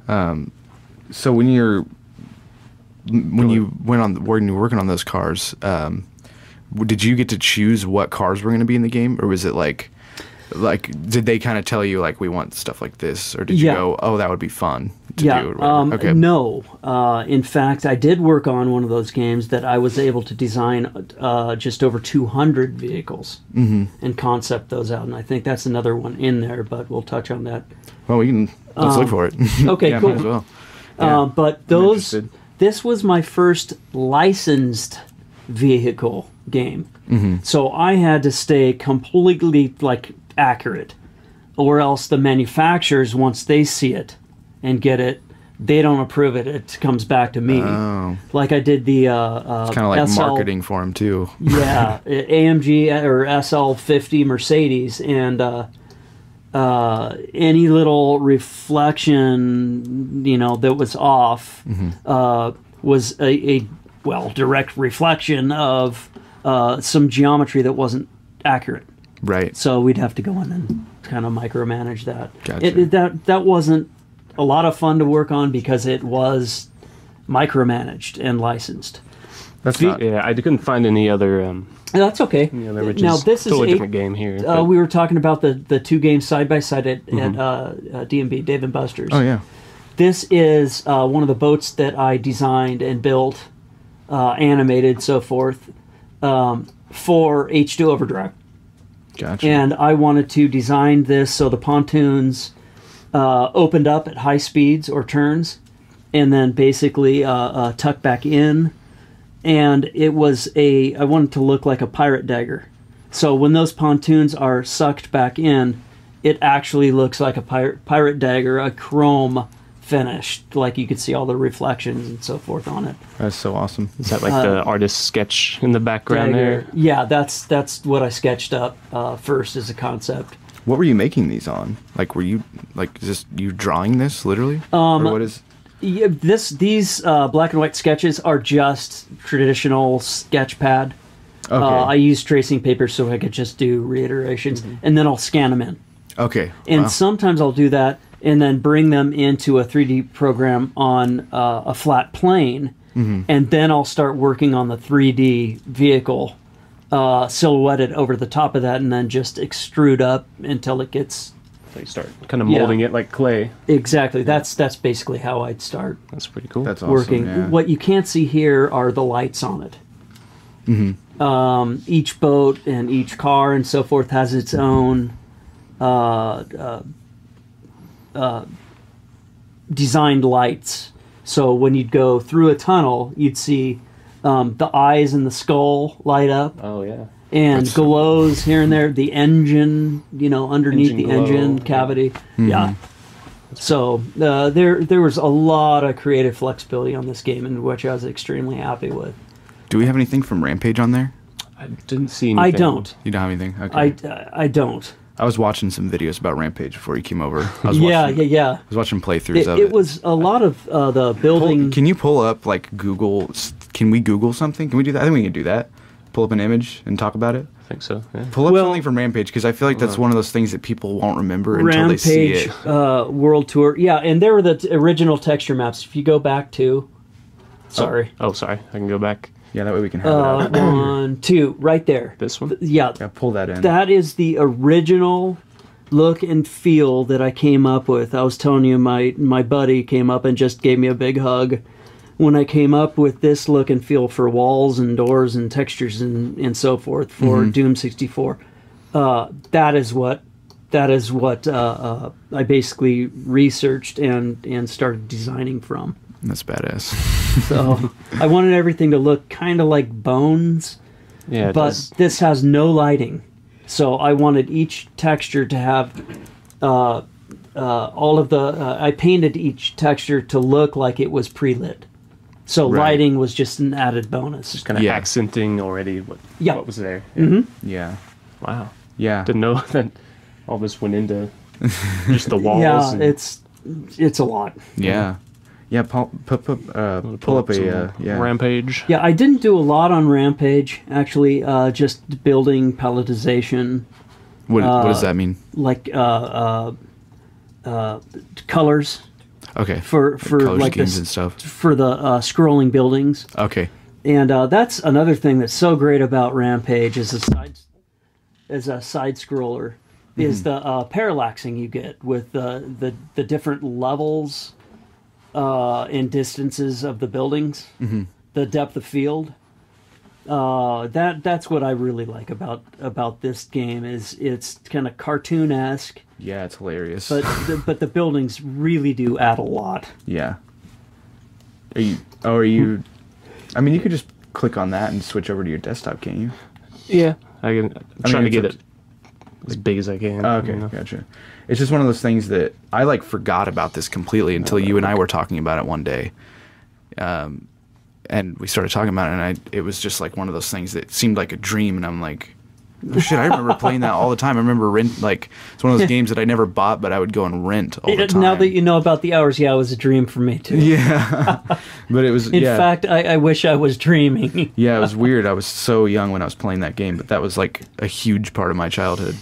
So when you went on when you were working on those cars, did you get to choose what cars were going to be in the game, or was it like did they kind of tell you like we want stuff like this, or did you Yeah. go, oh, that would be fun to do? Or whatever? Okay. No. In fact, I did work on one of those games that I was able to design just over 200 vehicles and concept those out. And I think that's another one in there, but we'll touch on that. Well, let's look for it. Okay, yeah, cool. Might as well. Yeah. But interested. this was my first licensed vehicle game. So I had to stay completely accurate, or else the manufacturers, once they see it and get it, they don't approve it. It comes back to me. Oh. Like I did the It's kind of like SL marketing for them too. yeah, AMG or SL50 Mercedes, and any little reflection, that was off, was a direct reflection of some geometry that wasn't accurate. Right. So we'd have to go in and kind of micromanage that. Gotcha. That wasn't a lot of fun to work on because it was micromanaged and licensed. That's not. yeah, I couldn't find any other. That's okay. Which Now is this totally is different game here. but- we were talking about the two games side by side at D&B, Dave and Buster's. Oh yeah. This is one of the boats that I designed and built, animated, so forth, for H2 Overdrive. Gotcha. And I wanted to design this so the pontoons opened up at high speeds or turns, and then basically tucked back in. And it was I wanted to look like a pirate dagger. So when those pontoons are sucked back in, it actually looks like a pirate dagger, a chrome finish, like you could see all the reflections and so forth on it. That's so awesome. Is that like the artist's sketch in the background dagger. there? Yeah, that's what I sketched up first as a concept. What were you making these on? Like, were you is this you drawing this literally? Or what is? Yeah, these black and white sketches are just traditional sketch pad. Okay. I use tracing paper so I could just do reiterations, and then I'll scan them in. Okay. And wow. sometimes I'll do that and then bring them into a 3D program on a flat plane, and then I'll start working on the 3D vehicle silhouetted over the top of that, and then just extrude up until it gets... They start kind of molding it like clay. Exactly. That's basically how I'd start. That's pretty cool. That's awesome. Working. Yeah. What you can't see here are the lights on it. Each boat and each car and so forth has its own designed lights. So when you'd go through a tunnel, you'd see the eyes and the skull light up. Oh, yeah. And glows here and there. The engine, underneath Engine the glow, engine cavity. Yeah. So there was a lot of creative flexibility on this game, in which I was extremely happy with. Do we have anything from Rampage on there? I didn't see anything. I don't. You don't have anything? Okay. I don't. I was watching some videos about Rampage before you came over. I was Yeah. I was watching playthroughs of it. It was a lot of the building. Can you pull up, Google... Can we Google something? Can we do that? I think we can do that. Pull up an image and talk about it. I think so, yeah. Pull up something from Rampage, because I feel like that's one of those things that people won't remember until they see it. Rampage World Tour. Yeah, and there were the original texture maps. If you go back to... Sorry. Oh, sorry. I can go back. Yeah, that way we can have it up. 1, 2, right there. This one? Yeah. Yeah, pull that in. That is the original look and feel that I came up with. I was telling you, my buddy came up and just gave me a big hug when I came up with this look and feel for walls and doors and textures and so forth for Doom 64. That is what I basically researched and started designing from. That's badass. So I wanted everything to look kind of like Bones, Yeah, but this has no lighting. So I wanted each texture to have all of the... I painted each texture to look like it was pre-lit. So lighting was just an added bonus. Just kind of accenting already what was there. Yeah. Wow. Yeah. Didn't know that all this went into just the walls. Yeah, and it's a lot. Yeah. Yeah, pull up a Rampage. Yeah, I didn't do a lot on Rampage, actually, just building pelletization. What does that mean? Like colors. Okay. For color like schemes this, and stuff. For the scrolling buildings. Okay. And that's another thing that's so great about Rampage as a side scroller is the parallaxing you get with the different levels and distances of the buildings, the depth of field. That's what I really like about this game is it's kind of cartoon-esque. Yeah, it's hilarious. But the buildings really do add a lot. Yeah. Are you? I mean, you could just click on that and switch over to your desktop, can't you? Yeah. I'm trying to get it's it as big as I can. Oh, okay, gotcha. It's just one of those things that I forgot about this completely until you and I were talking about it one day. And we started talking about it, and it was just like one of those things that seemed like a dream, and I'm like, oh, shit, I remember playing that all the time. I remember it's one of those games that I never bought, but I would go and rent all the time. Now that you know about the hours, yeah, it was a dream for me too. Yeah. But it was, In fact, I wish I was dreaming. Yeah, it was weird. I was so young when I was playing that game, but that was like a huge part of my childhood.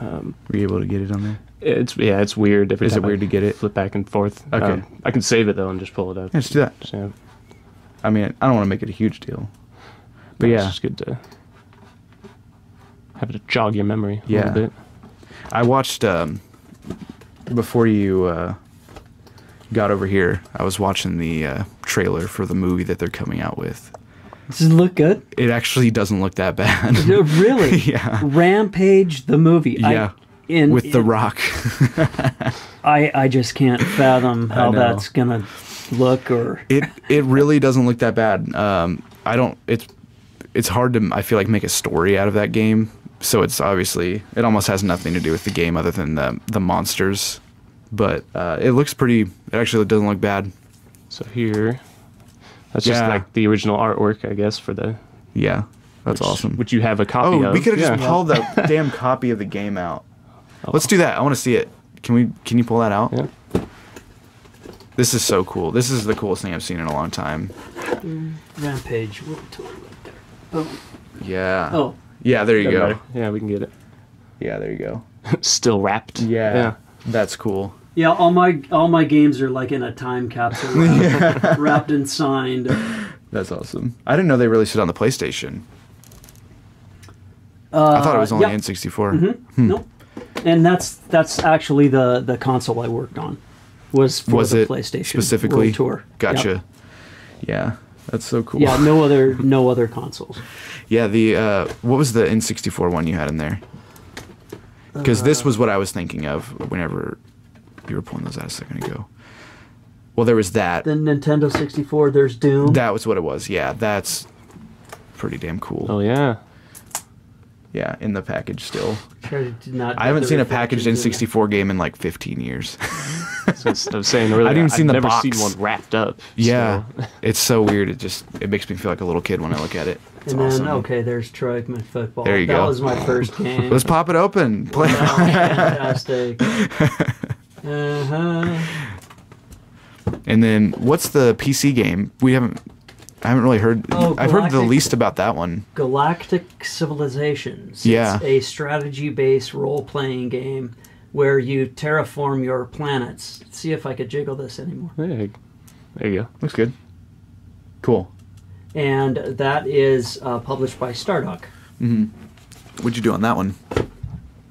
Were you able to get it on there? It's weird. Is it weird to get it? Flip back and forth. Okay. I can save it though and just pull it up. Yeah, let's do that. Just, yeah. I mean, I don't want to make it a huge deal, but It's yeah, just good to have it jog your memory a Yeah. little bit. I watched before you got over here. I was watching the trailer for the movie that they're coming out with. Does it look good? It actually doesn't look that bad. Really? Yeah. Rampage the movie. Yeah. with The Rock. I just can't fathom how that's gonna look. Or it really doesn't look that bad. I don't. It's hard to, I feel like, make a story out of that game. So it's obviously, it almost has nothing to do with the game other than the monsters. But it looks pretty. It actually doesn't look bad. So here, that's just like the original artwork, I guess, for the. Yeah, that's awesome. Which you have a copy of. Oh, we could have just pulled that damn copy of the game out. Let's do that. I want to see it. Can you pull that out? Yeah. This is so cool. This is the coolest thing I've seen in a long time. Rampage. Boom. Yeah. Oh. Yeah, there you go. Matter. Yeah, we can get it. Yeah, there you go. Still wrapped. Yeah. That's cool. Yeah, all my games are like in a time capsule, wrapped and signed. That's awesome. I didn't know they released it on the PlayStation. I thought it was only N64. Mm-hmm. Nope. And that's actually the console I worked on. Was the PlayStation specifically? World Tour. Gotcha. Yep. Yeah, that's so cool. Yeah, no other consoles. Yeah, what was the N64 one you had in there? Because this was what I was thinking of whenever you were pulling those out a second ago. Well, there was that. The Nintendo 64. There's Doom. That was what it was. Yeah, that's pretty damn cool. Oh yeah. Yeah, in the package still. I haven't seen a packaged N64 game in like 15 years. So I was saying, really, I didn't even I've never box. seen one wrapped up. Yeah, So. it's so weird. It makes me feel like a little kid when I look at it. It's awesome. Then there's Troy Aikman Football. There you go. That was my first game. Let's pop it open. Play. Oh, fantastic. And then what's the PC game? I haven't really heard. I've heard the least about that one. Galactic Civilizations. Yeah. It's a strategy-based role-playing game where you terraform your planets. Let's see if I could jiggle this anymore. There you go. Looks good. Cool. And that is published by Stardock. Mm-hmm. What'd you do on that one?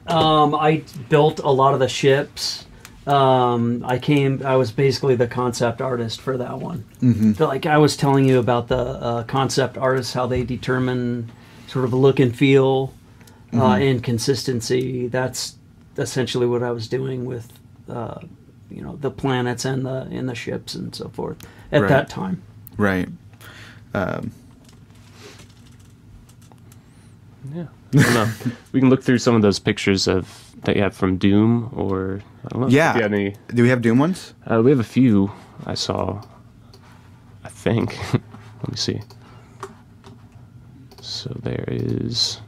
I built a lot of the ships. I was basically the concept artist for that one. Mm-hmm. Like I was telling you about the concept artists, how they determine sort of look and feel and consistency. That's essentially what I was doing with the planets and the ships and so forth at that time. Right. Yeah. I don't know. We can look through some of those pictures that you have from Doom, or I don't know. Yeah. If you have any. Do we have Doom ones? We have a few. I saw. I think. Let me see. So there is.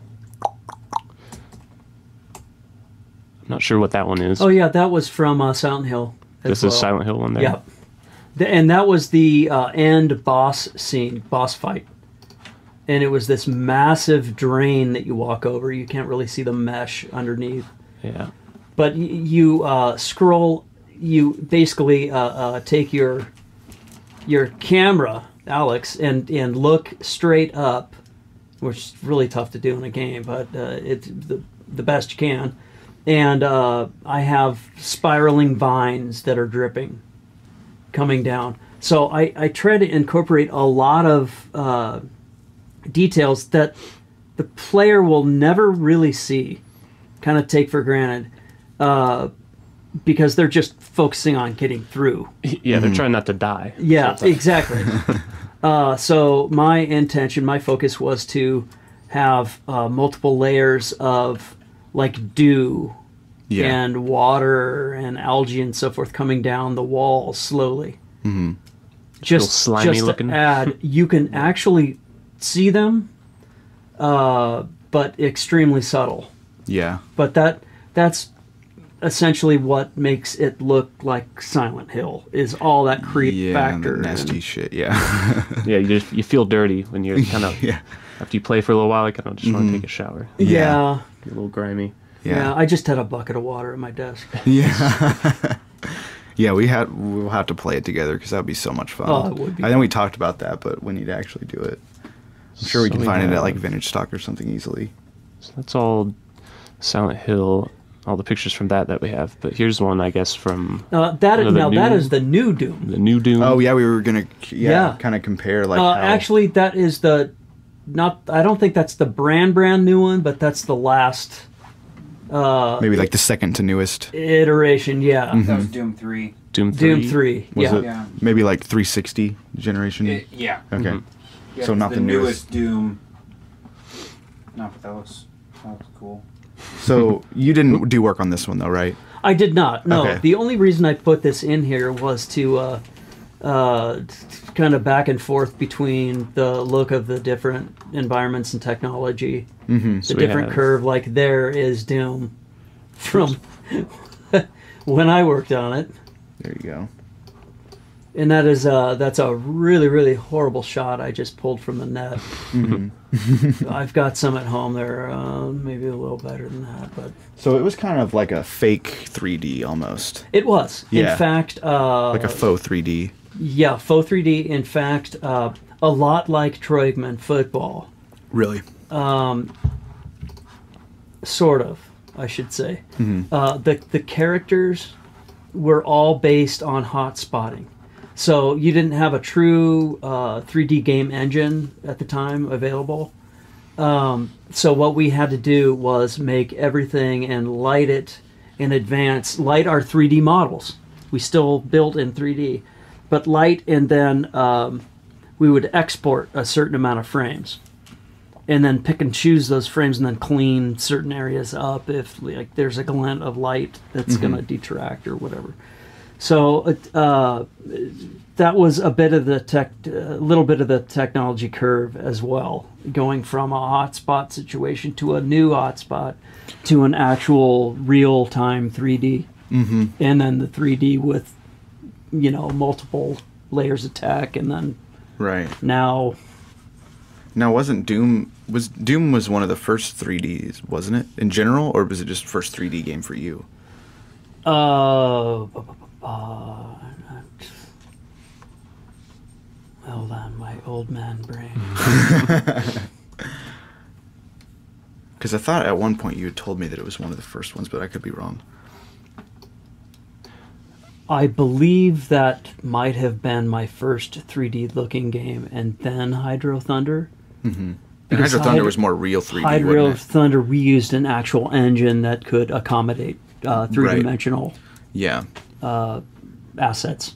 I'm not sure what that one is. Oh yeah, that was from Silent Hill. This is Silent Hill one there. Yep. And that was the end boss fight. And it was this massive drain that you walk over. You can't really see the mesh underneath. Yeah. But you scroll. You basically take your camera, Alex, and look straight up, which is really tough to do in a game, but it's the best you can. And I have spiraling vines that are dripping, coming down. So I try to incorporate a lot of details that the player will never really see, kind of take for granted, because they're just focusing on getting through. Yeah, they're trying not to die. Yeah, exactly. So my intention, my focus was to have multiple layers of like dew and water and algae and so forth coming down the walls slowly. Mm-hmm. Just slimy to looking. add, you can actually see them, but extremely subtle. Yeah. But that's essentially what makes it look like Silent Hill, is all that creep factor. The nasty shit, yeah. Yeah, you feel dirty when you're kind of after you play for a little while. I kind of just want to take a shower. Yeah. Get a little grimy. Yeah, I just had a bucket of water at my desk. Yeah. Yeah, we'll have to play it together because that would be so much fun. Oh, it would be. I know we talked about that, but we need to actually do it. I'm sure we can find it at like Vintage Stock or something easily. So that's all Silent Hill, all the pictures from that we have. But here's one, I guess, from that is the new Doom. The new Doom. Oh yeah, we were gonna kind of compare like. Actually, that is I don't think that's the brand new one, but that's the last Maybe like the second to newest. iteration. Yeah, That was Doom 3. Doom 3. Doom 3. Was Yeah. it Yeah. maybe like 360 generation? Yeah. Okay. Yeah, So not the newest. Doom. No, but that was cool. So you didn't do work on this one though, right? I did not. No, Okay. the only reason I put this in here was to kind of back and forth between the look of the different environments and technology. Mm-hmm. The So we different have- curve, like there is Doom from when I worked on it, There you go. and that's a really, really horrible shot I just pulled from the net. I've got some at home. They're maybe a little better than that, but So it was kind of like a fake 3D almost, it was. Yeah. In fact, like a faux 3D. yeah, faux 3D. In fact, a lot like Troy Aikman football. Really? Sort of, I should say. The characters were all based on hot spotting. So you didn't have a true 3D game engine at the time available. So what we had to do was make everything and light it in advance, light our 3D models. We still built in 3D, but light, and then we would export a certain amount of frames. And then pick and choose those frames, and then clean certain areas up if like there's a glint of light that's going to detract or whatever. So that was a bit of the little bit of the technology curve as well, going from a hotspot situation to a new hotspot to an actual real-time 3D, and then the 3D with multiple layers of tech, and then Right. now. Now, wasn't Doom was one of the first 3Ds, wasn't it? In general, or was it just first 3D game for you? Hold on, my old man brain. Because I thought at one point you had told me that it was one of the first ones, but I could be wrong. I believe that might have been my first 3D looking game, and then Hydro Thunder. And Because Hydro Thunder was more real 3D, Hydro wasn't it? Thunder, we used an actual engine that could accommodate three-dimensional Yeah. assets.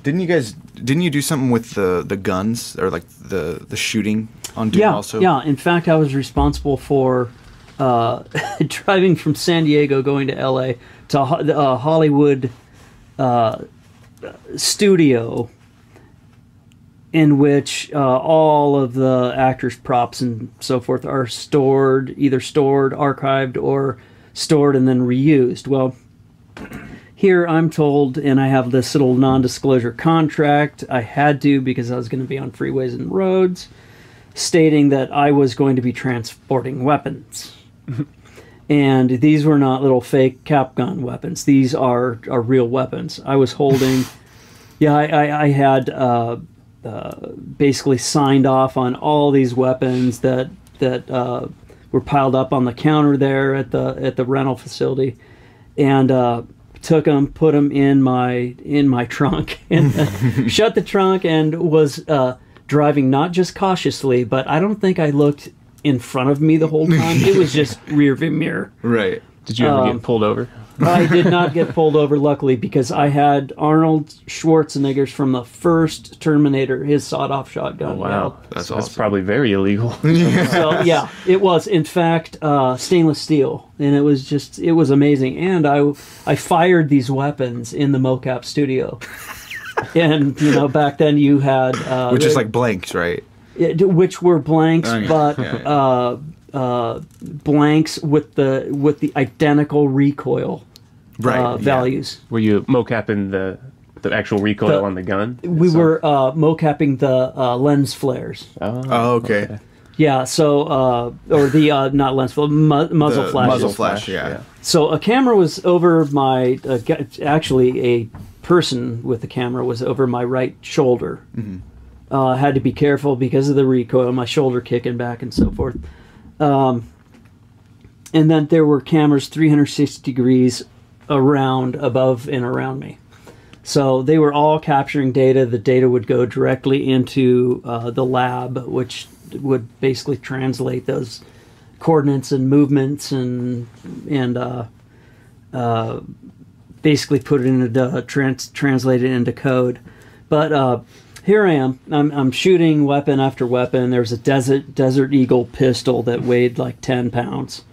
Didn't you do something with the guns, or like the shooting on Doom Yeah, also? yeah. In fact, I was responsible for driving from San Diego, going to LA to Hollywood studio, in which all of the actors' props and so forth are either stored, archived, or stored and then reused. Well, here I'm told, and I have this little non-disclosure contract, I had to because I was going to be on freeways and roads, stating that I was going to be transporting weapons. And these were not little fake cap gun weapons. These are real weapons. I was holding... Yeah, I had basically signed off on all these weapons that were piled up on the counter there at the rental facility, and took them, put them in my trunk, and shut the trunk, and was driving not just cautiously, but I don't think I looked in front of me the whole time. It was just rear view mirror. Right. Did you ever get pulled over? I did not get pulled over, luckily, because I had Arnold Schwarzenegger's from the first Terminator, his sawed-off shotgun. Oh, wow. That's That's awesome. probably very illegal. So, yeah, it was, in fact, stainless steel. And it was amazing. And I fired these weapons in the mocap studio. And, back then you had... Which is like blanks, right? which were blanks, Oh, yeah. but Yeah. blanks with the identical recoil Right. Yeah. values. Were you mocapping the actual recoil on the gun? We were mocapping the lens flares. Oh, okay. Yeah, so or the not lens flare, muzzle The flashes. muzzle flash, yeah. So a camera was over my actually a person with the camera was over my right shoulder. Had to be careful because of the recoil, my shoulder kicking back and so forth. And then there were cameras 360 degrees around, above, and around me. So they were all capturing data. The data would go directly into the lab, which would basically translate those coordinates and movements and basically put it into translate it into code. But here I am. I'm shooting weapon after weapon. There's a Desert Eagle pistol that weighed like 10 pounds.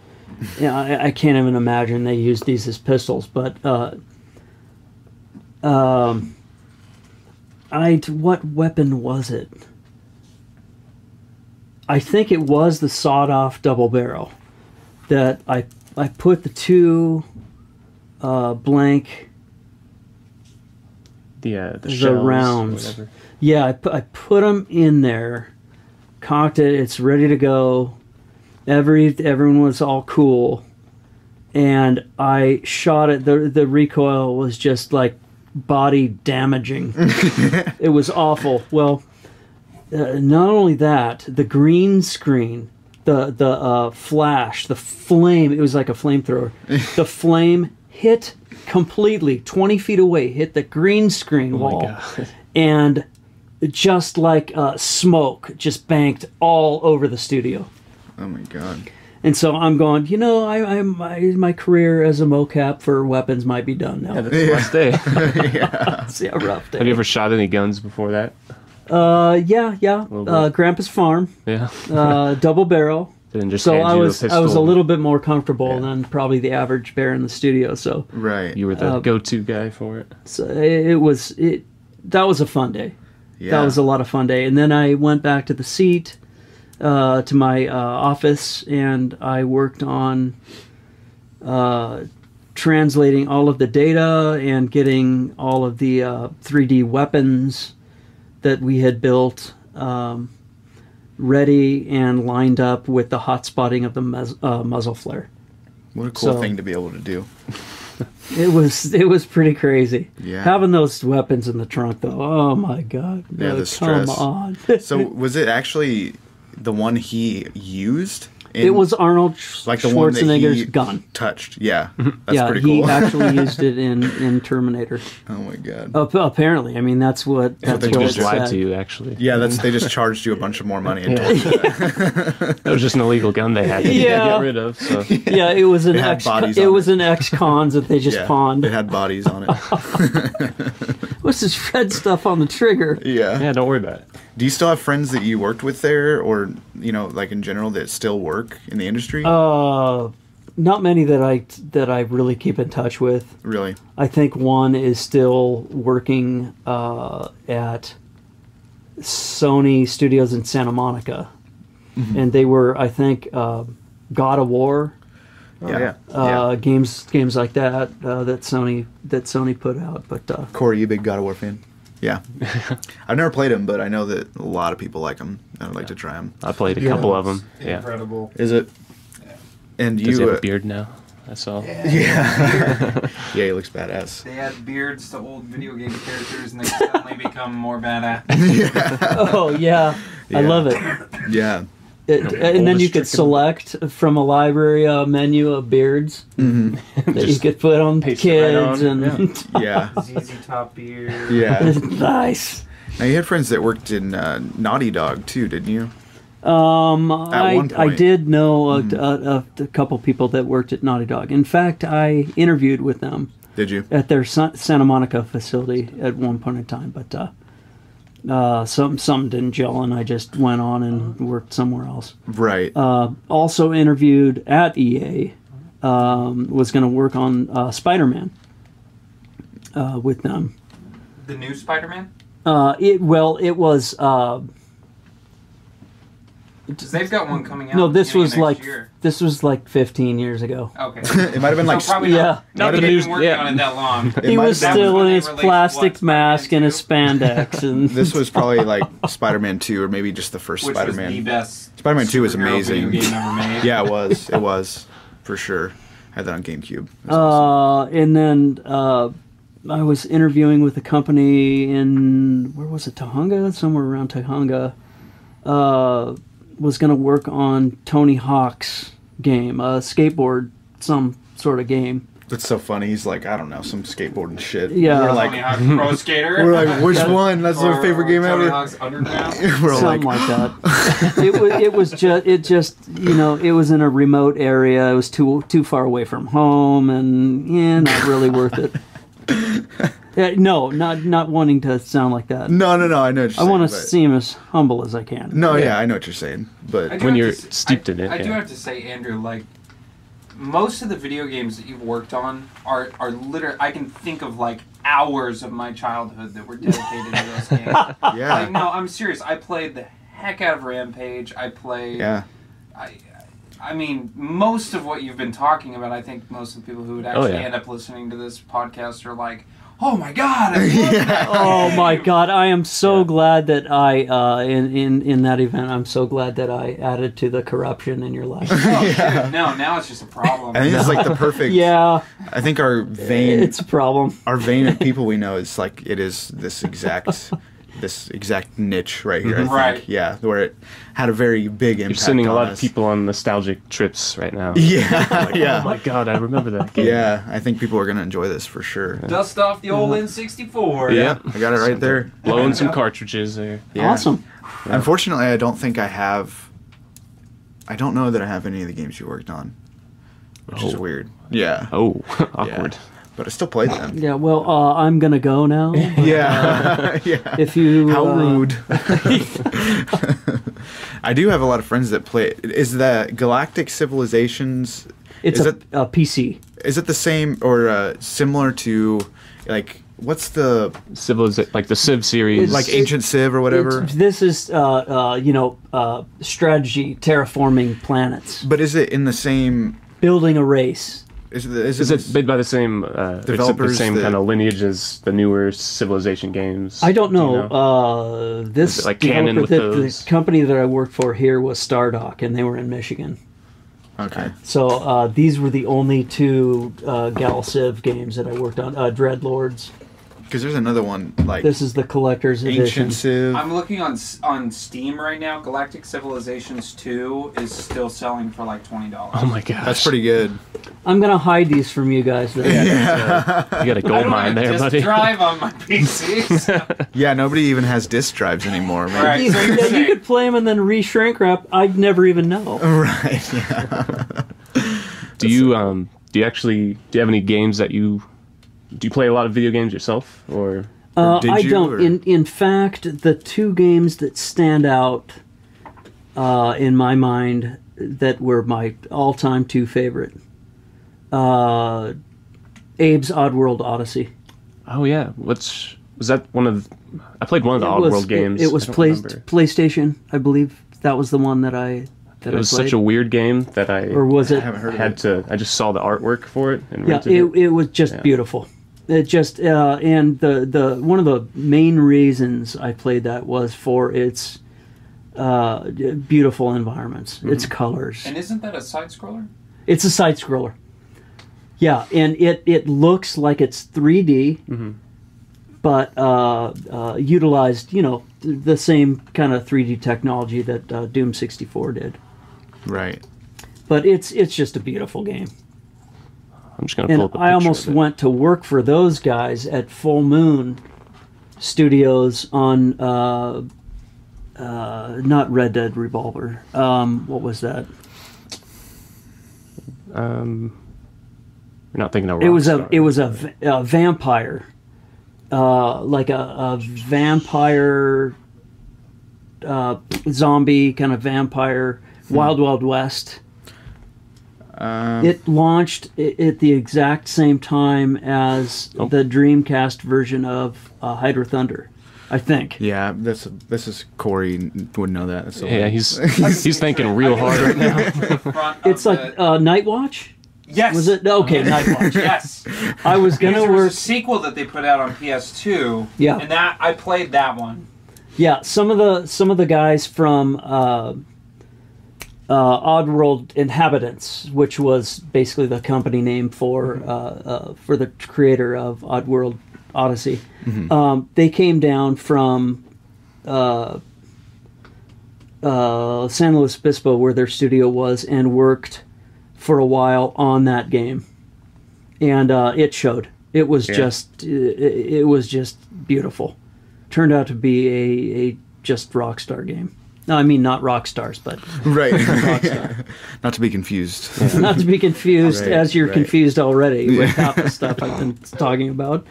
I can't even imagine they used these as pistols. But what weapon was it? I think it was the sawed-off double barrel that I put the two blank the shells, rounds. Whatever. Yeah, I put them in there, cocked it. It's ready to go. Everyone was all cool, and I shot it. The recoil was just like body damaging. It was awful. Well, not only that, the green screen, the flash, the flame. It was like a flamethrower. The flame hit completely 20 feet away. Hit the green screen wall, my God. And just like smoke, just banked all over the studio. Oh my God. And so I'm going, my career as a mocap for weapons might be done now. Yeah, that's the last day. It's a rough day. Have you ever shot any guns before that? Yeah. Grandpa's farm. Yeah. Double barrel. Didn't just So hand I you a was pistol. a little bit more comfortable than probably the average bear in the studio. So Right. You were the go-to guy for it. So that was a fun day. Yeah. That was a lot of fun day. And then I went back to the seat, to my office, and I worked on translating all of the data and getting all of the 3D weapons that we had built ready and lined up with the hot spotting of the muzzle flare. What a cool So- thing to be able to do. It was pretty crazy. Yeah. Having those weapons in the trunk, though. Oh my God! Yeah, the Come stress. on. So was it actually the one he used? It was Arnold like the one that Schwarzenegger's he gun. touched. Yeah, that's Yeah, pretty he cool. actually used it in Terminator. Oh my God. Apparently, I mean that's what they They what just it lied said. to you, actually. Yeah, they just charged you a bunch of more money and told you that. That was just an illegal gun they had to Yeah. get rid of. So Yeah, it was an It had ex. bodies It on was it. an ex-cons that they just Yeah, pawned. it had bodies on it. What's this red stuff on the trigger? yeah, don't worry about it. Do you still have friends that you worked with there, or like in general, that still work in the industry? Not many that I really keep in touch with. Really? I think one is still working at Sony Studios in Santa Monica, and they were, I think, God of War Yeah. games like that that Sony put out. But Corey, you a big God of War fan? Yeah. I've never played him, but I know that a lot of people like him. I would like to try him. I played a couple of them. Yeah. Incredible. Is it? And Does he you? have a beard now? I saw. Yeah. Yeah, he looks badass. They add beards to old video game characters and they suddenly become more badass. oh yeah, I Yeah. love it. Yeah. And then you could select from a library menu of beards that you could put on paste it right kids on, and Yeah. ZZ Top beard. Yeah. nice. Now you had friends that worked in Naughty Dog too, didn't you? I one point. did know a couple people that worked at Naughty Dog. In fact, I interviewed with them Did you? at their Santa Monica facility at one point in time, but something didn't gel, and I just went on and worked somewhere else. Right. Also interviewed at EA. Was going to work on Spider-Man with them. The new Spider-Man? It was. 'Cause they've got one coming out. No, this beginning was of next like year. 15 years ago. Okay. It might have been like So probably Yeah. not. Not They've the been news- working yeah. on it that long. It He might was have been- still when in they his released plastic what, mask and his Spider-Man spandex, and This was probably like Spider-Man 2 or maybe just the first Which was Spider-Man. the best Spider-Man 2 was superhero amazing. video game ever made. Yeah, it was. It was. For sure. I had that on GameCube. It was awesome. and then I was interviewing with a company in where was it, Tahunga, somewhere around Tahunga. Was going to work on Tony Hawk's game, a skateboard, some sort of game. That's so funny. He's like, I don't know, some skateboarding shit. Yeah. We're Tony like, Hawk's Pro Skater. we're like, which one? That's our favorite game Tony ever. Hawk's Underground. We're Something like, like that. It just it was in a remote area. It was too far away from home, and not really worth it. No, not wanting to sound like that. no. I know what you're saying. I want to but- seem as humble as I can. No, yeah, I know what you're saying, but I do When have you're to s- steeped in it, I do yeah. have to say, Andrew, like, most of the video games that you've worked on are literally, I can think of, like, hours of my childhood that were dedicated to those games. yeah, Like, no, I'm serious. I played the heck out of Rampage. I played... yeah. I mean, most of what you've been talking about, I think most of the people who would actually yeah. end up listening to this podcast are like, oh my god, I love that Oh game." my God! I am so glad that I in that event. I'm so glad that I added to the corruption in your life. Oh, dude, no, now it's just a problem. I think it's like the perfect. Yeah, I think our vein, it's a problem. of people we know is like it is this exact niche right here. I think. Right. Yeah, where it had a very big impact. You're sending a on lot us. of people on nostalgic trips right now. Yeah, Like, yeah. Oh my god, I remember that game. Yeah, I think people are gonna enjoy this for sure. Dust off the old N64. Yeah, I got it right there. Blowing some cartridges there. Yeah. Awesome. Unfortunately, I don't think I have. I don't know that I have any of the games you worked on, which is weird. Yeah. Oh, Yeah. awkward. But I still played them. Yeah. Well, I'm gonna go now. but, Yeah. Yeah. If you How rude. I do have a lot of friends that play. Is the Galactic Civilizations? It's is a it PC. is it the same or similar to like what's the Like the Civ series. like Ancient Civ or whatever? This is strategy, terraforming planets, But is it in the same? building a race. Is Is it made by the same the Developers same that- kind of lineage as the newer Civilization games? I don't Do you know. This Is it, like, canon with developer, those? the company that I worked for here was Stardock, and they were in Michigan. Okay. So these were the only two Gal Civ games that I worked on. Dreadlords. Because there's another one like This is the collector's edition. Ancient Civ. I'm looking on Steam right now. Galactic Civilizations 2 is still selling for like $20. Oh my gosh. That's pretty good. I'm gonna hide these from you guys. Then. You got a I gold don't mine have a there, disk buddy. drive on my PC. so- Yeah, nobody even has disk drives anymore, man. Right. You, So you're yeah, you saying- could play them and then re-shrink wrap. I'd never even know. Right. Yeah. Do you have any games that do you play a lot of video games yourself or did I you, don't. or- In fact, the two games that stand out in my mind that were my all-time two favorite, Abe's Oddworld Odyssey. Oh yeah, was that one of I played one of the Oddworld games. It was I don't remember. PlayStation, I believe. That was the one that I It was played. such a weird game that I Or was I it? haven't heard of had it. to I just saw the artwork for it and Yeah, rented it. it was just beautiful. It just and the one of the main reasons I played that was for its beautiful environments, its colors. And isn't that a side scroller? It's a side scroller. Yeah, and it looks like it's 3D, but utilized the same kind of 3D technology that Doom 64 did. Right. But it's just a beautiful game. I'm just gonna pull And up a I picture almost of it. went to work for those guys at Full Moon Studios on not Red Dead Revolver. What was that? You're not thinking of It was Rockstar. a vampire, like a vampire zombie kind of vampire, Wild Wild West. It launched at the exact same time as the Dreamcast version of Hydro Thunder, I think. Yeah, this is Corey would know that. That's so Yeah, he's thinking real hard right now. It's like Night Watch. Yes. Was it? Okay, Night Watch. Yes. I was Because gonna there was work. a sequel that they put out on PS2. Yeah. And that I played that one. Yeah, some of the guys from Oddworld Inhabitants, which was basically the company name for the creator of Oddworld Odyssey, they came down from San Luis Obispo, where their studio was, and worked for a while on that game. and it showed. It was just it was just beautiful. Turned out to be a just rock star game. No, I mean not rock stars, but Right. Rockstar. Not to be confused. Not to be confused, Right, as you're right. confused already with half the stuff I've been talking about.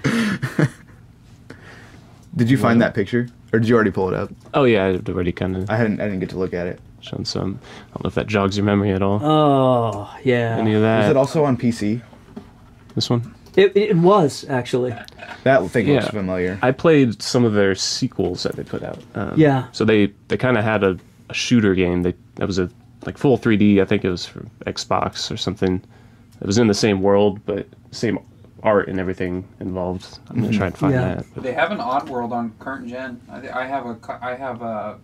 Did you find that picture, or did you already pull it up? Oh yeah, I'd already kind of I didn't get to look at it. shown some. I don't know if that jogs your memory at all. Oh yeah, Any of that? Is it also on PC? This one? it was actually. That thing looks Yeah. familiar. I played some of their sequels that they put out. Yeah. So they kind of had a shooter game. That was a like full 3D. I think it was for Xbox or something. It was in the same world, but same art and everything involved. I'm gonna try and find Yeah. that. But They have an Oddworld on current gen. I have a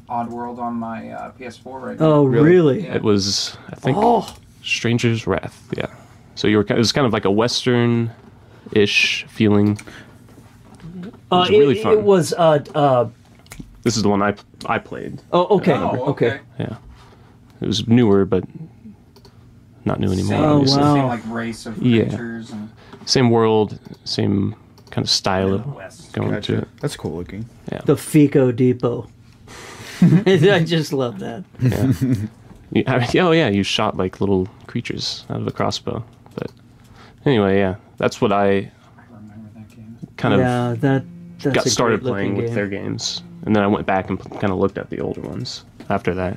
Oddworld on my PS4 right now. Oh really? Yeah. it was, I think, Oh Stranger's Wrath. Yeah. So it was kind of like a Western-ish feeling. was really fun. It was This is the one I played. oh okay Oh, okay. Yeah. It was newer, but not new anymore. Same, Oh, obviously. wow. same like race of Yeah. creatures and Same world, same kind of style of West. going to Gotcha. it. That's cool looking. The Fico Depot. I just love that. Oh yeah, you shot like little creatures out of a crossbow. But anyway, yeah, that's what I I remember that game. kind of Yeah, that's got a started great-looking playing with game. their games, and then I went back and kind of looked at the older ones after that.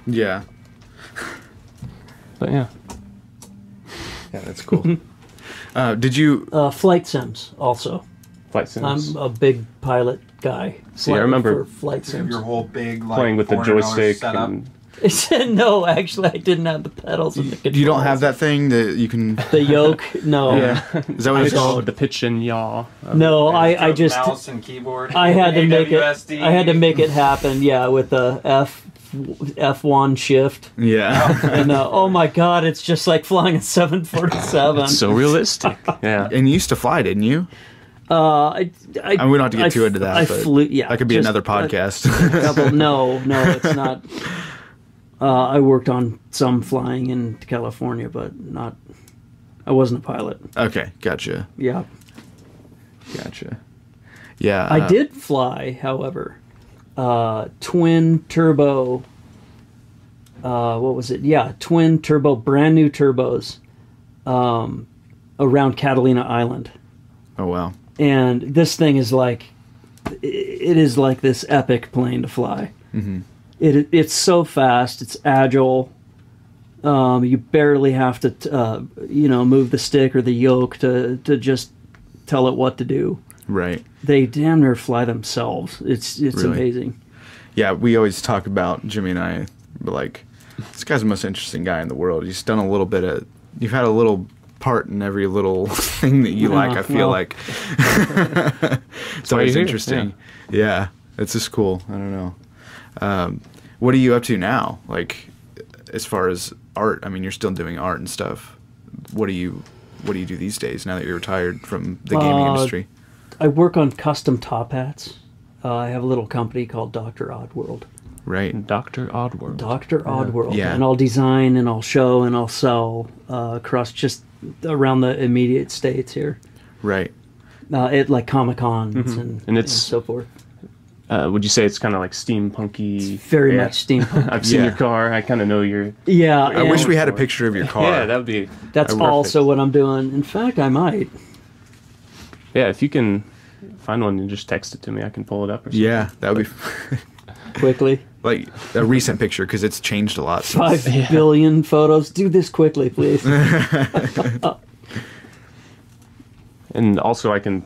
Yeah. But yeah, Yeah, that's cool. Did you? Flight sims also. Flight Sims. I'm a big pilot guy. See, I remember for flight You have your sims. whole big like playing with the $400 joystick. setup. And, No, actually, I didn't have the pedals and the controls. You don't have that thing that you can. The yoke? No. yeah, Is that what it's I called? the pitch and yaw. No, And I the just mouse and keyboard. I had to make it. AWSD. I had to make it happen. Yeah, with the F1 shift. Yeah. And oh my god, it's just like flying a 747. So realistic. Yeah. And you used to fly, didn't you? I I mean, we don't have to get too into that. I but flew. Yeah, that could be just another a podcast. couple. No, it's not. I worked on some flying in California, but not. I wasn't a pilot. Okay, gotcha. Yeah, Gotcha. Yeah. I did fly, however, twin turbo. What was it? Yeah, twin turbo, brand new turbos, around Catalina Island. Oh wow. And this thing is like, it is like this epic plane to fly. Mm-hmm. It's so fast. It's agile. You barely have to, move the stick or the yoke to just tell it what to do. Right. They damn near fly themselves. It's Really? amazing. Yeah, we always talk about Jimmy and I. We're like, this guy's the most interesting guy in the world. He's done a little bit of. You've had a little part in every little thing that you like. I feel well. like. It's why always you're here, interesting. Yeah, it's just cool. I don't know. What are you up to now? Like, as far as art, I mean, you're still doing art and stuff. What do you do these days now that you're retired from the gaming industry? I work on custom top hats. I have a little company called Dr. Oddworld. Right. Dr. Oddworld. Dr. Oddworld. Yeah. And I'll design and I'll show and I'll sell across just around the immediate states here. Right. At like Comic Cons Mm-hmm. and And so forth. Would you say it's kind of like steampunky? Very Yeah. much steampunk. I've seen Yeah. your car. I kind of know your. Yeah. I wish and we had a picture of your car. Yeah, that would be. that's perfect. also what I'm doing. In fact, I might. Yeah, if you can find one and just text it to me, I can pull it up. Or something. Yeah, that would be Quickly. like a recent picture because it's changed a lot. Since. 5 billion photos. Do this quickly, please. And also, I can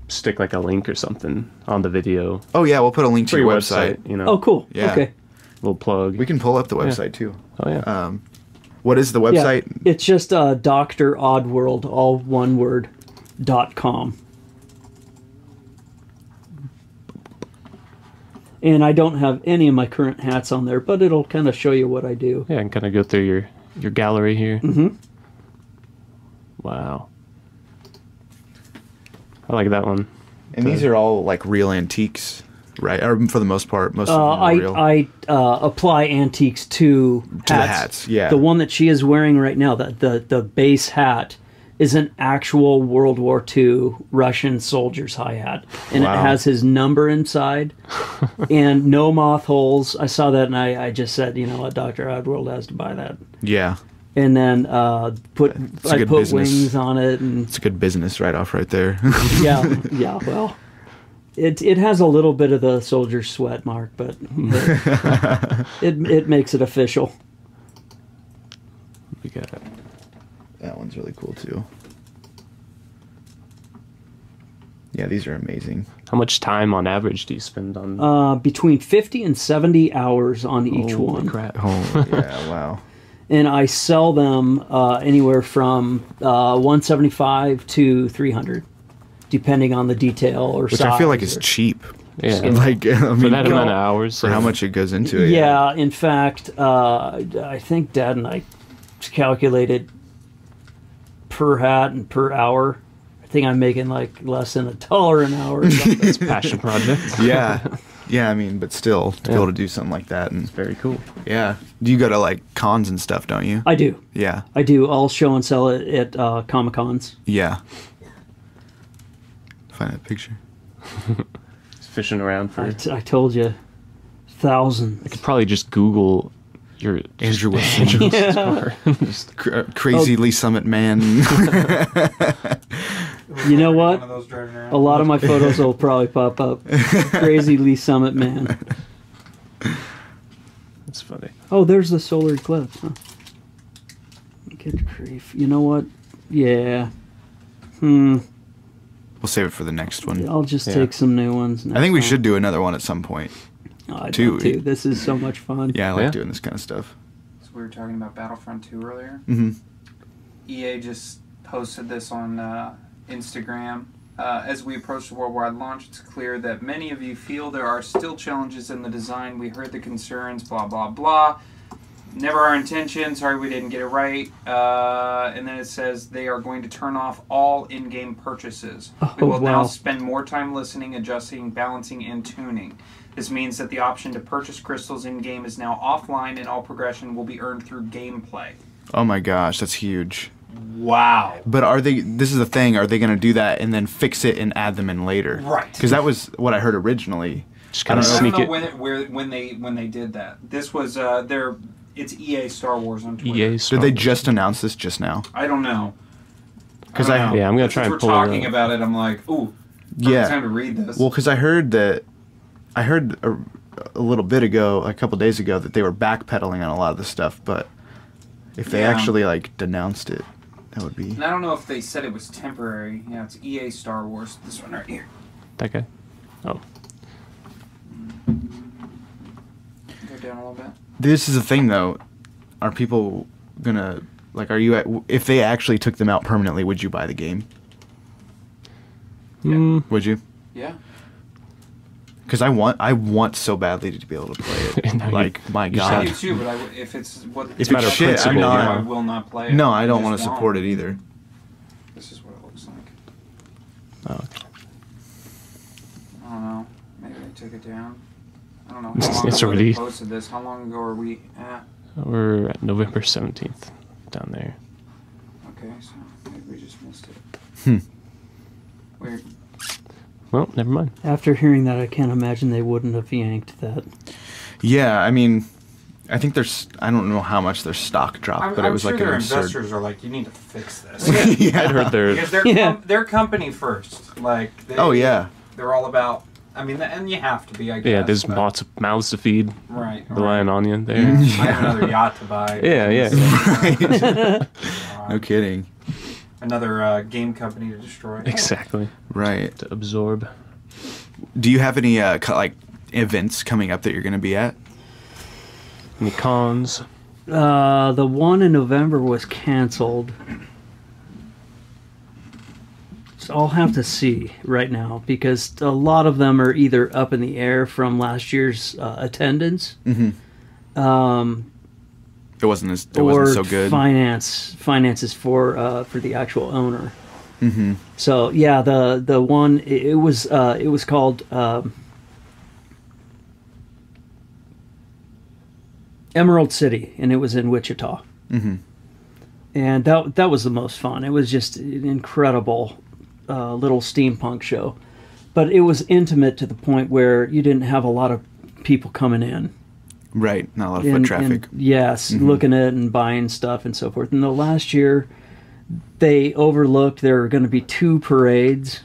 stick like a link or something on the video. Oh yeah, we'll put a link to For your website. You know. Oh, cool. Yeah. Okay. Little plug. We can pull up the website too. Oh yeah. What is the Yeah. website? It's just Dr. Oddworld, all one word, .com. And I don't have any of my current hats on there, but it'll kind of show you what I do. Yeah, I can kind of go through your gallery here. Mm-hmm. Wow. I like that one. And these are all like real antiques, right? Or for the most part, most of them are real. I apply antiques to the hats, yeah. The one that she is wearing right now, the base hat, is an actual World War II Russian soldier's hi-hat. And Wow. it has his number inside and no moth holes. I saw that and I just said, you know what, Dr. Oddworld has to buy that. Yeah. And then a put good business. wings on it. And It's a good business write-off right there. yeah, well, it has a little bit of the soldier's sweat mark, but it makes it official. We got That one's really cool too. Yeah, these are amazing. how much time on average do you spend on? Between 50 and 70 hours on each Holy one. crap. Oh, yeah, wow. And I sell them anywhere from 175 to 300, depending on the detail or Which size. I feel like is or- cheap. Yeah. Like, I For mean, that amount of hours. for how much it goes into it. Yeah, in fact, I think Dad and I calculated per hat and per hour. I think I'm making like less than $1 an hour. Or something. Passion project. Yeah. Yeah, I mean, but still, to be able to do something like that. And Very cool. yeah. Do you go to like cons and stuff, don't you? I do. Yeah. I do. I'll show and sell it at Comic Cons. Yeah. Find that picture. Just fishing around for. I told you, thousands. I could probably just Google your Andrew Wilson. Andrew's car. Just- Crazy Lee Summit man. You know what? One of those driving around. A lot of my photos will probably pop up. Crazy Lee Summit man. That's funny. Oh, there's the solar eclipse. Huh? Good grief. You know what? Yeah. We'll save it for the next one. I'll just Yeah. take some new ones. I think we next should do another one at some point. time. I'd too. love to. This is so much fun. Yeah, I like Yeah. doing this kind of stuff. So we were talking about Battlefront 2 earlier. Hmm. EA just posted this on Instagram. As we approach the worldwide launch, it's clear that many of you feel there are still challenges in the design. We heard the concerns, blah, blah, blah. Never our intention. Sorry we didn't get it right. And then it says they are going to turn off all in-game purchases. We will now wow. spend more time listening, adjusting, balancing, and tuning. This means that the option to purchase crystals in-game is now offline and all progression will be earned through gameplay. Oh my gosh, that's huge. Wow. But are they? This is the thing. Are they going to do that and then fix it and add them in later? Right. Because that was what I heard originally. Just kind of I don't sneak I it. don't know when they did that. This was it's EA Star Wars on Twitter. EA. Did they just announce this just now? I don't know. Because don't know. Yeah, I'm gonna But try since and pull we're it talking up. about it. I'm like, ooh, Yeah. time to read this. Well, because I heard a little bit ago, a couple days ago, that they were backpedaling on a lot of the stuff. But if they Yeah. actually like denounced it, that would be. and I don't know if they said it was temporary. Yeah, it's EA Star Wars. This one right here. That guy. Oh. Go down a little bit. This is the thing, though. Are people gonna like? Are you if they actually took them out permanently? Would you buy the game? Would you? Yeah. Because I want so badly to be able to play it. No, you- Like my you God. I do too, but if it's what If It's a matter of shit, principle, I'm not. yeah. I will not play it. No, I don't just want to support it either. This is what it looks like. Oh, okay. I don't know. Maybe they took it down. I don't know. It's How long ago already- they posted this? How long ago are we at? We're at November 17th down there. Okay, so maybe we just missed it. Weird. Well, never mind. After hearing that, I can't imagine they wouldn't have yanked that. Yeah, I mean, I think I don't know how much their stock dropped, but it was sure like an their absurd. investors are like, you need to fix this. Yeah. I'd heard there. Because they're, Yeah. they're company first. Like, Oh yeah, They're all about, I mean, and you have to be, I guess. Yeah, there's but- lots of mouths to feed. Right. Relying on you there. I have another yacht to buy. Yeah, yeah. no kidding. Another game company to destroy. Exactly. Right. To absorb. Do you have any like events coming up that you're going to be at? Any cons? The one in November was canceled. So I'll have to see right now because a lot of them are either up in the air from last year's attendance, Mm-hmm. It wasn't or so good. finances for the actual owner. Mm-hmm. So yeah, the one it was called Emerald City, and it was in Wichita. Mm-hmm. And that was the most fun. It was just an incredible little steampunk show. But it was intimate to the point where you didn't have a lot of people coming in. Right, not a lot of foot traffic. Yes, looking at it and buying stuff and so forth. And the last year, they overlooked there were going to be 2 parades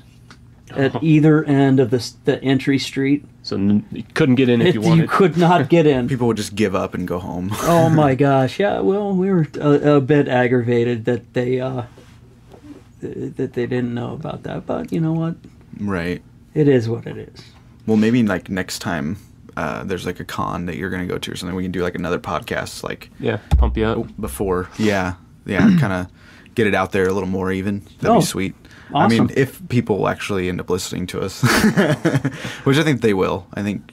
at either end of the entry street. So you couldn't get in if you wanted. You could not get in. People would just give up and go home. Oh my gosh! Yeah, well, we were a bit aggravated that they didn't know about that. But you know what? Right. It is what it is. Well, maybe like next time there's like a con that you're going to go to or something, we can do like another podcast like pump you up before. Yeah, kind of get it out there a little more even. That'd be sweet. Awesome. I mean, if people actually end up listening to us, which I think they will. I think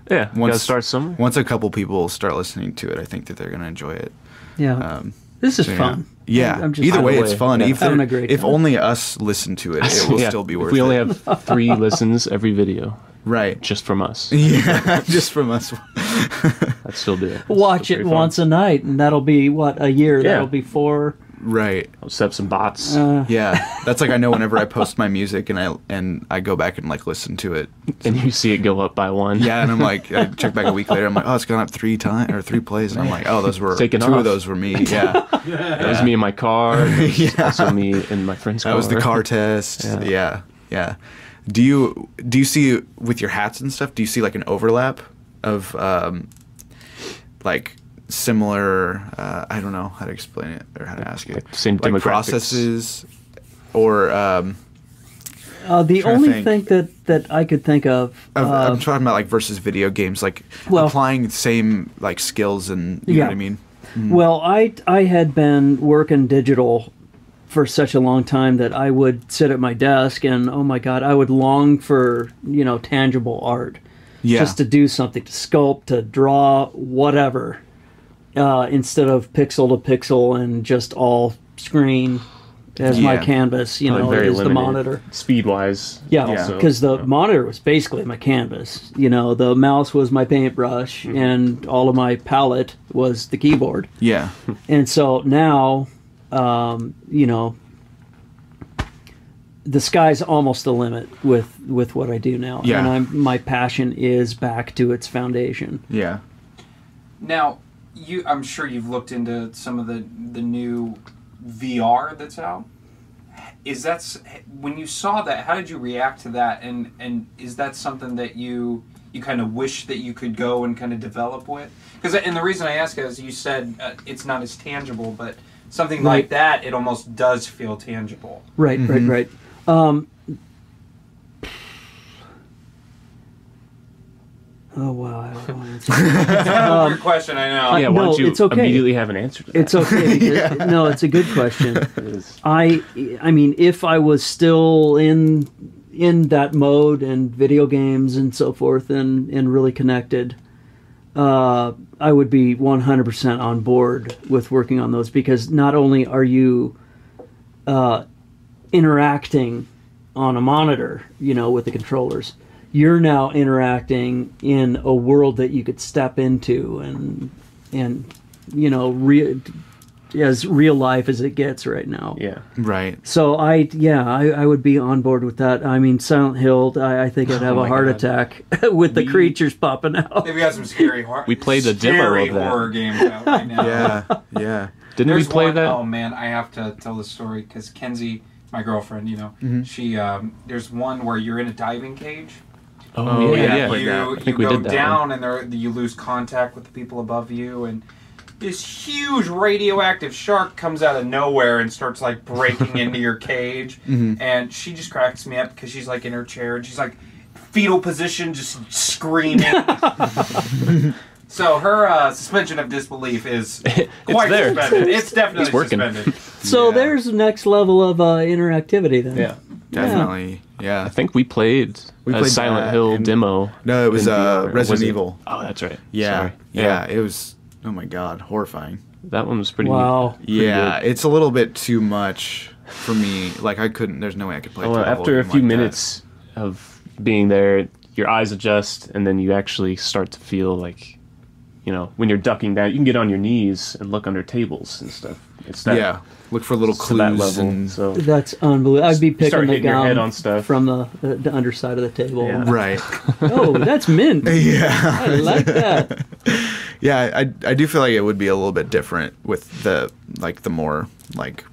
gotta start somewhere. Once a couple people start listening to it, I think that they're going to enjoy it. Yeah. This is fun. Yeah. I'm just Either way, it's fun. having a great if time. only us listen to it, it will still be worth it. If we only have 3 listens every video. Right. Just from us. Yeah, just from us. I'd still do it. Watch it once a night, and that'll be, what, a year? Yeah. That'll be 4... Right. I'll set up some bots. Yeah. That's like I know whenever I post my music and I go back and like listen to it. And you see it go up by 1. Yeah, and I'm like, I check back a week later, I'm like, oh, it's gone up 3 times or 3 plays. And I'm like, oh, those were Taken 2 off. of those were me. Yeah. That was me in my car. Also me in my friend's car. That was the car test. Yeah. Do you see with your hats and stuff, do you see like an overlap of like similar I don't know how to explain it or how to ask it. Like same like demographics. processes or the only thing that I could think of I'm talking about like versus video games, like applying the same like skills and you know what I mean? Mm. Well, I had been working digital for such a long time that I would sit at my desk and oh my god, I would long for, tangible art. Yeah. Just to do something, to sculpt, to draw, whatever. Instead of pixel to pixel and just all screen as my canvas, very is limited. the monitor. Speed-wise. Yeah, because the monitor was basically my canvas. The mouse was my paintbrush, and all of my palette was the keyboard. Yeah. And so now, the sky's almost the limit with what I do now. Yeah. And my passion is back to its foundation. Yeah. Now, I'm sure you've looked into some of the new VR that's out. When you saw that, how did you react to that? And is that something that you kind of wish that you could go and kind of develop with? And the reason I ask is you said it's not as tangible, but something like that, it almost does feel tangible. Right, right. Oh, wow. I don't want to answer. Weird question, I know. Yeah, why don't you it's okay. immediately have an answer to that? It's okay. Because, no, it's a good question. It is. I mean, if I was still in that mode and video games and so forth and really connected, I would be 100% on board with working on those, because not only are you interacting on a monitor, with the controllers, you're now interacting in a world that you could step into and as real life as it gets right now. Yeah. Right. So I would be on board with that. I mean, Silent Hill, I think I'd have a heart attack with the creatures popping out. They've got some scary We played a demo of that. horror games out right now. Yeah. Didn't we play that? Oh man, I have to tell the story because Kenzie, my girlfriend, she there's one where you're in a diving cage. Oh yeah. You I think we go did that down and you lose contact with the people above you, and this huge radioactive shark comes out of nowhere and starts like breaking into your cage. And she just cracks me up because she's like in her chair and she's like fetal position, just screaming. So her suspension of disbelief is quite there. suspended. It's definitely It's working. suspended. So there's the next level of interactivity then. Yeah. Definitely. Yeah. I think we played a Silent that Hill in- demo. No, it was in VR. Resident Was it? Evil. Oh, that's right. Yeah. Sorry. Yeah. It was. Oh my god, horrifying. That one was pretty. Wow. pretty Yeah, good. it's a little bit too much for me. Like I couldn't. There's no way I could play. Well, through the whole after a game few like that. minutes of being there, your eyes adjust, and then you actually start to feel like, you know, when you're ducking down, you can get on your knees and look under tables and stuff. It's that, Yeah, look for little to that clues. level. And, So That's unbelievable. I'd be start picking the hitting your head on gum stuff. from the underside of the table. Yeah. right. Oh, that's mint. Yeah. I like that. Yeah, I do feel like it would be a little bit different with the more like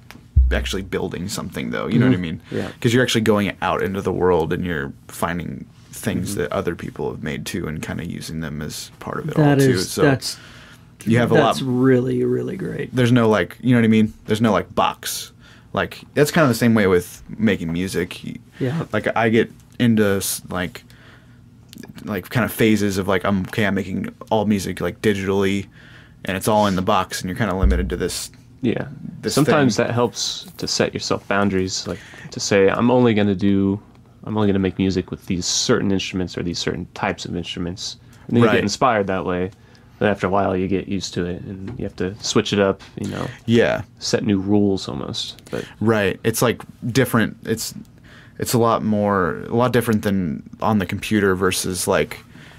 actually building something though. You know what I mean? Yeah. Because you're actually going out into the world and you're finding things that other people have made too, and kind of using them as part of it all too. So That's you have a lot. That's really, really great. There's no like, you know what I mean? There's no like box. Like that's kind of the same way with making music. Yeah. Like I get into like kind of phases of like I'm making all music like digitally, and it's all in the box, and you're kind of limited to this. yeah, This sometimes thing. that helps to set yourself boundaries, like to say I'm only going to make music with these certain instruments or these certain types of instruments, and then you Right. get inspired that way. But after a while, you get used to it, and you have to switch it up. You know, Yeah. set new rules almost. But Right. It's like different. It's a lot different than on the computer versus like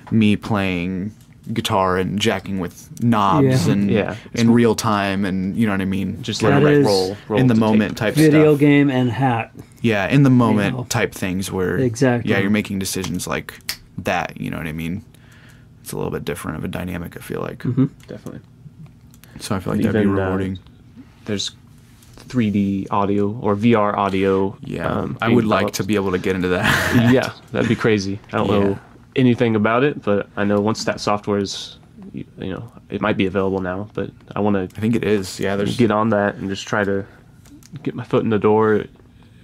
me playing guitar and jacking with knobs Yeah. and Yeah. in real time, and you know what I mean. just That let it is roll in the to moment tape. type Video stuff. game and hat. Yeah, in the moment know. type things where Exactly. Yeah, you're making decisions like that. You know what I mean. It's a little bit different of a dynamic. I feel like. Definitely. So I feel like that'd be Even, rewarding. There's 3D audio or VR audio. Yeah, I being would like developed. to be able to get into that. Yeah, that'd be crazy. I don't Yeah. know anything about it, but I know once that software is, you know, it might be available now. But I want I think it is. Yeah, to there's. get on that and just try to get my foot in the door. Or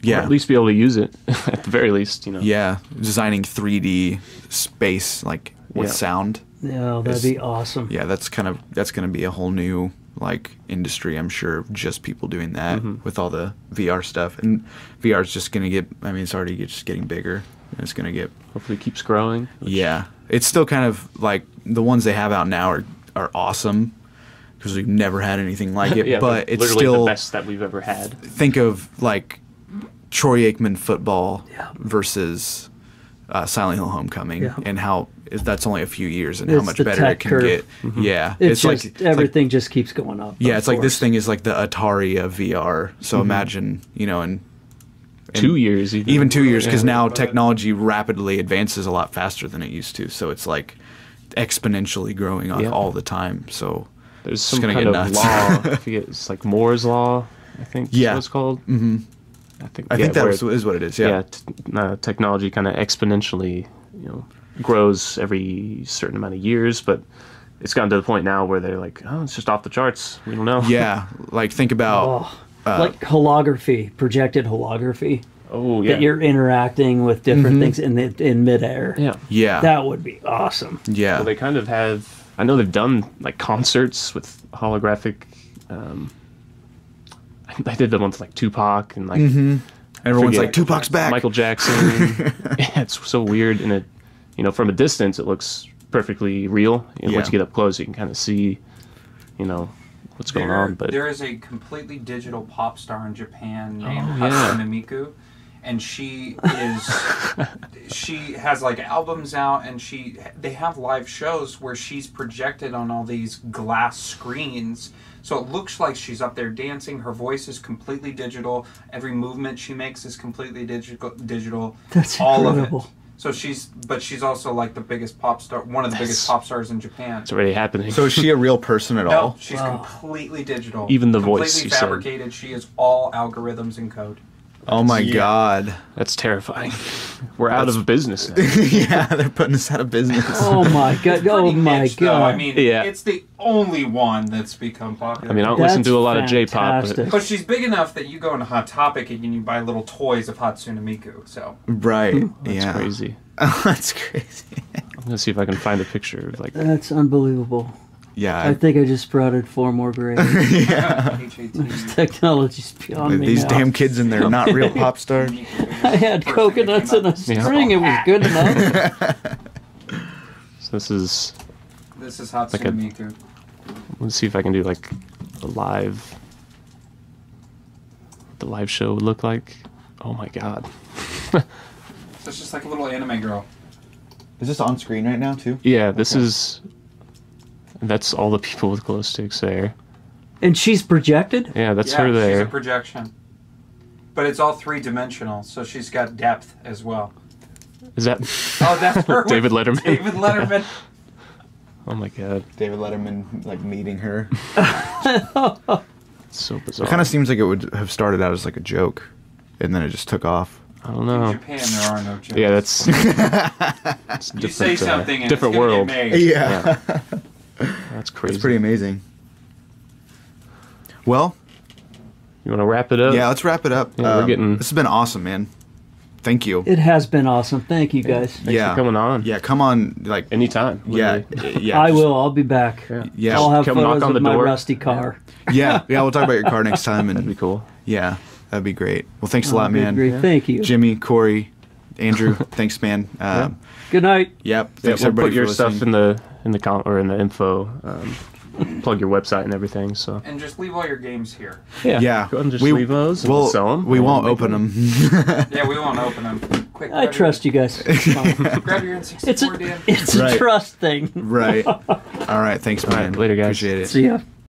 Yeah, at least be able to use it at the very least. You know. yeah, designing 3D space like with Yeah. sound. Yeah, that'd be awesome. Yeah, that's going to be a whole new like industry. I'm sure of just people doing that with all the VR stuff, and VR is just going to get. I mean, it's already just getting bigger. And it's going to get. Hopefully, it keeps growing. Yeah, it's still kind of like the ones they have out now are awesome because we've never had anything like it. Yeah, but they're it's literally still the best that we've ever had. think of like Troy Aikman football Yeah. versus Silent Hill Homecoming, Yeah. and how that's only a few years and how It's much the better tech it can curve. get. Yeah, It's just like everything just keeps going up. yeah, of it's like this course. thing is like the Atari of VR. So imagine, you know, in 2 years, even 2 years, because Yeah. now technology rapidly advances a lot faster than it used to. So it's like exponentially growing on Yeah. all the time. So There's It's some gonna kind get of nuts. law. I forget. It's like Moore's law. I think. Is Yeah. what it's called. Mm-hmm. I think. I think that where is what it is. Yeah. technology kind of exponentially, you know, grows every certain amount of years, but it's gotten to the point now where they're like, oh, it's just off the charts. We don't know. Yeah. Like think about. Oh, like holography, projected holography. Oh yeah. That you're interacting with different things in midair. Yeah. Yeah. That would be awesome. yeah. Well, they kind of have. I know they've done like concerts with holographic. I did the ones like Tupac and like Everyone's forget. like Tupac's back. Michael Jackson. Yeah, it's so weird, and it, you know, from a distance it looks perfectly real. And once Yeah. you get up close, you can kind of see, you know, what's going on. But there is a completely digital pop star in Japan named yeah. Hatsune Miku, and she has like albums out, and they have live shows where she's projected on all these glass screens. So it looks like she's up there dancing. Her voice is completely digital. Every movement she makes is completely digital. That's all incredible. of it. So she's also like the biggest pop star, one of the biggest pop stars in Japan. it's already happening. So is she a real person at No, all? she's completely digital. Even the voice, completely you said. fabricated. She is all algorithms and code. Oh my god. That's terrifying. We're out of business now. Yeah, they're putting us out of business. Oh my god! Oh Pretty my niche, though. god! I mean, Yeah. it's the only one that's become popular. I mean, I don't listen That's to a lot of J-pop, fantastic. but but she's big enough that you go into Hot Topic and you buy little toys of Hatsune Miku. So Right. that's yeah. crazy. That's crazy. I'm gonna see if I can find a picture of like. That's unbelievable. Yeah. I think I just sprouted 4 more graves. HAT. Technology's beyond me These now. damn kids in there, not real pop stars. I had coconuts in a string. It was good enough. So this is. This is Hatsune Like a- Miku. Let's see if I can do like a live. What the live show would look like. Oh my god. So it's just like a little anime girl. Is this on screen right now too? Yeah, this is. That's all the people with glow sticks there. And she's projected? Yeah, that's Yeah, her she's there. a projection. But it's all three-dimensional, so she's got depth as well. Is that Oh, that's her. David Letterman? David Letterman. Oh my god, David Letterman like meeting her. it's so bizarre. It kind of seems like it would have started out as like a joke, and then it just took off. I don't In know. Japan, there are no jokes. Yeah, that's it's You say something and different it's gonna world. get made. Yeah, That's crazy. it's pretty amazing. Well, You want to wrap it up? yeah, let's wrap it up. Yeah, we're getting- This has been awesome, man. Thank you. It has been awesome. Thank you, guys. Thanks for coming on. Yeah, come on. Like, Anytime. yeah, literally. yeah. I just- will. I'll be back. Yeah, I'll have Come knock photos on of the my door. rusty car. yeah. We'll talk about your car next time, That'd be and cool. yeah, that'd be great. Well, thanks a lot, Good man. grief. Thank you. Jimmy, Corey, Andrew, thanks, man. Good night. Yep. Yeah, Thanks we'll everybody put your for stuff listening. in the info. Plug your website and everything. So And just leave all your games here. yeah, Yeah, go ahead and just leave those. And We'll sell them. We won't open them. Yeah, we won't open them. Quick, I grab trust you guys. Grab your It's N64, Dan. it's a Right. trust thing. Right. All right. Thanks, man. right, later, guys. Appreciate it. See ya.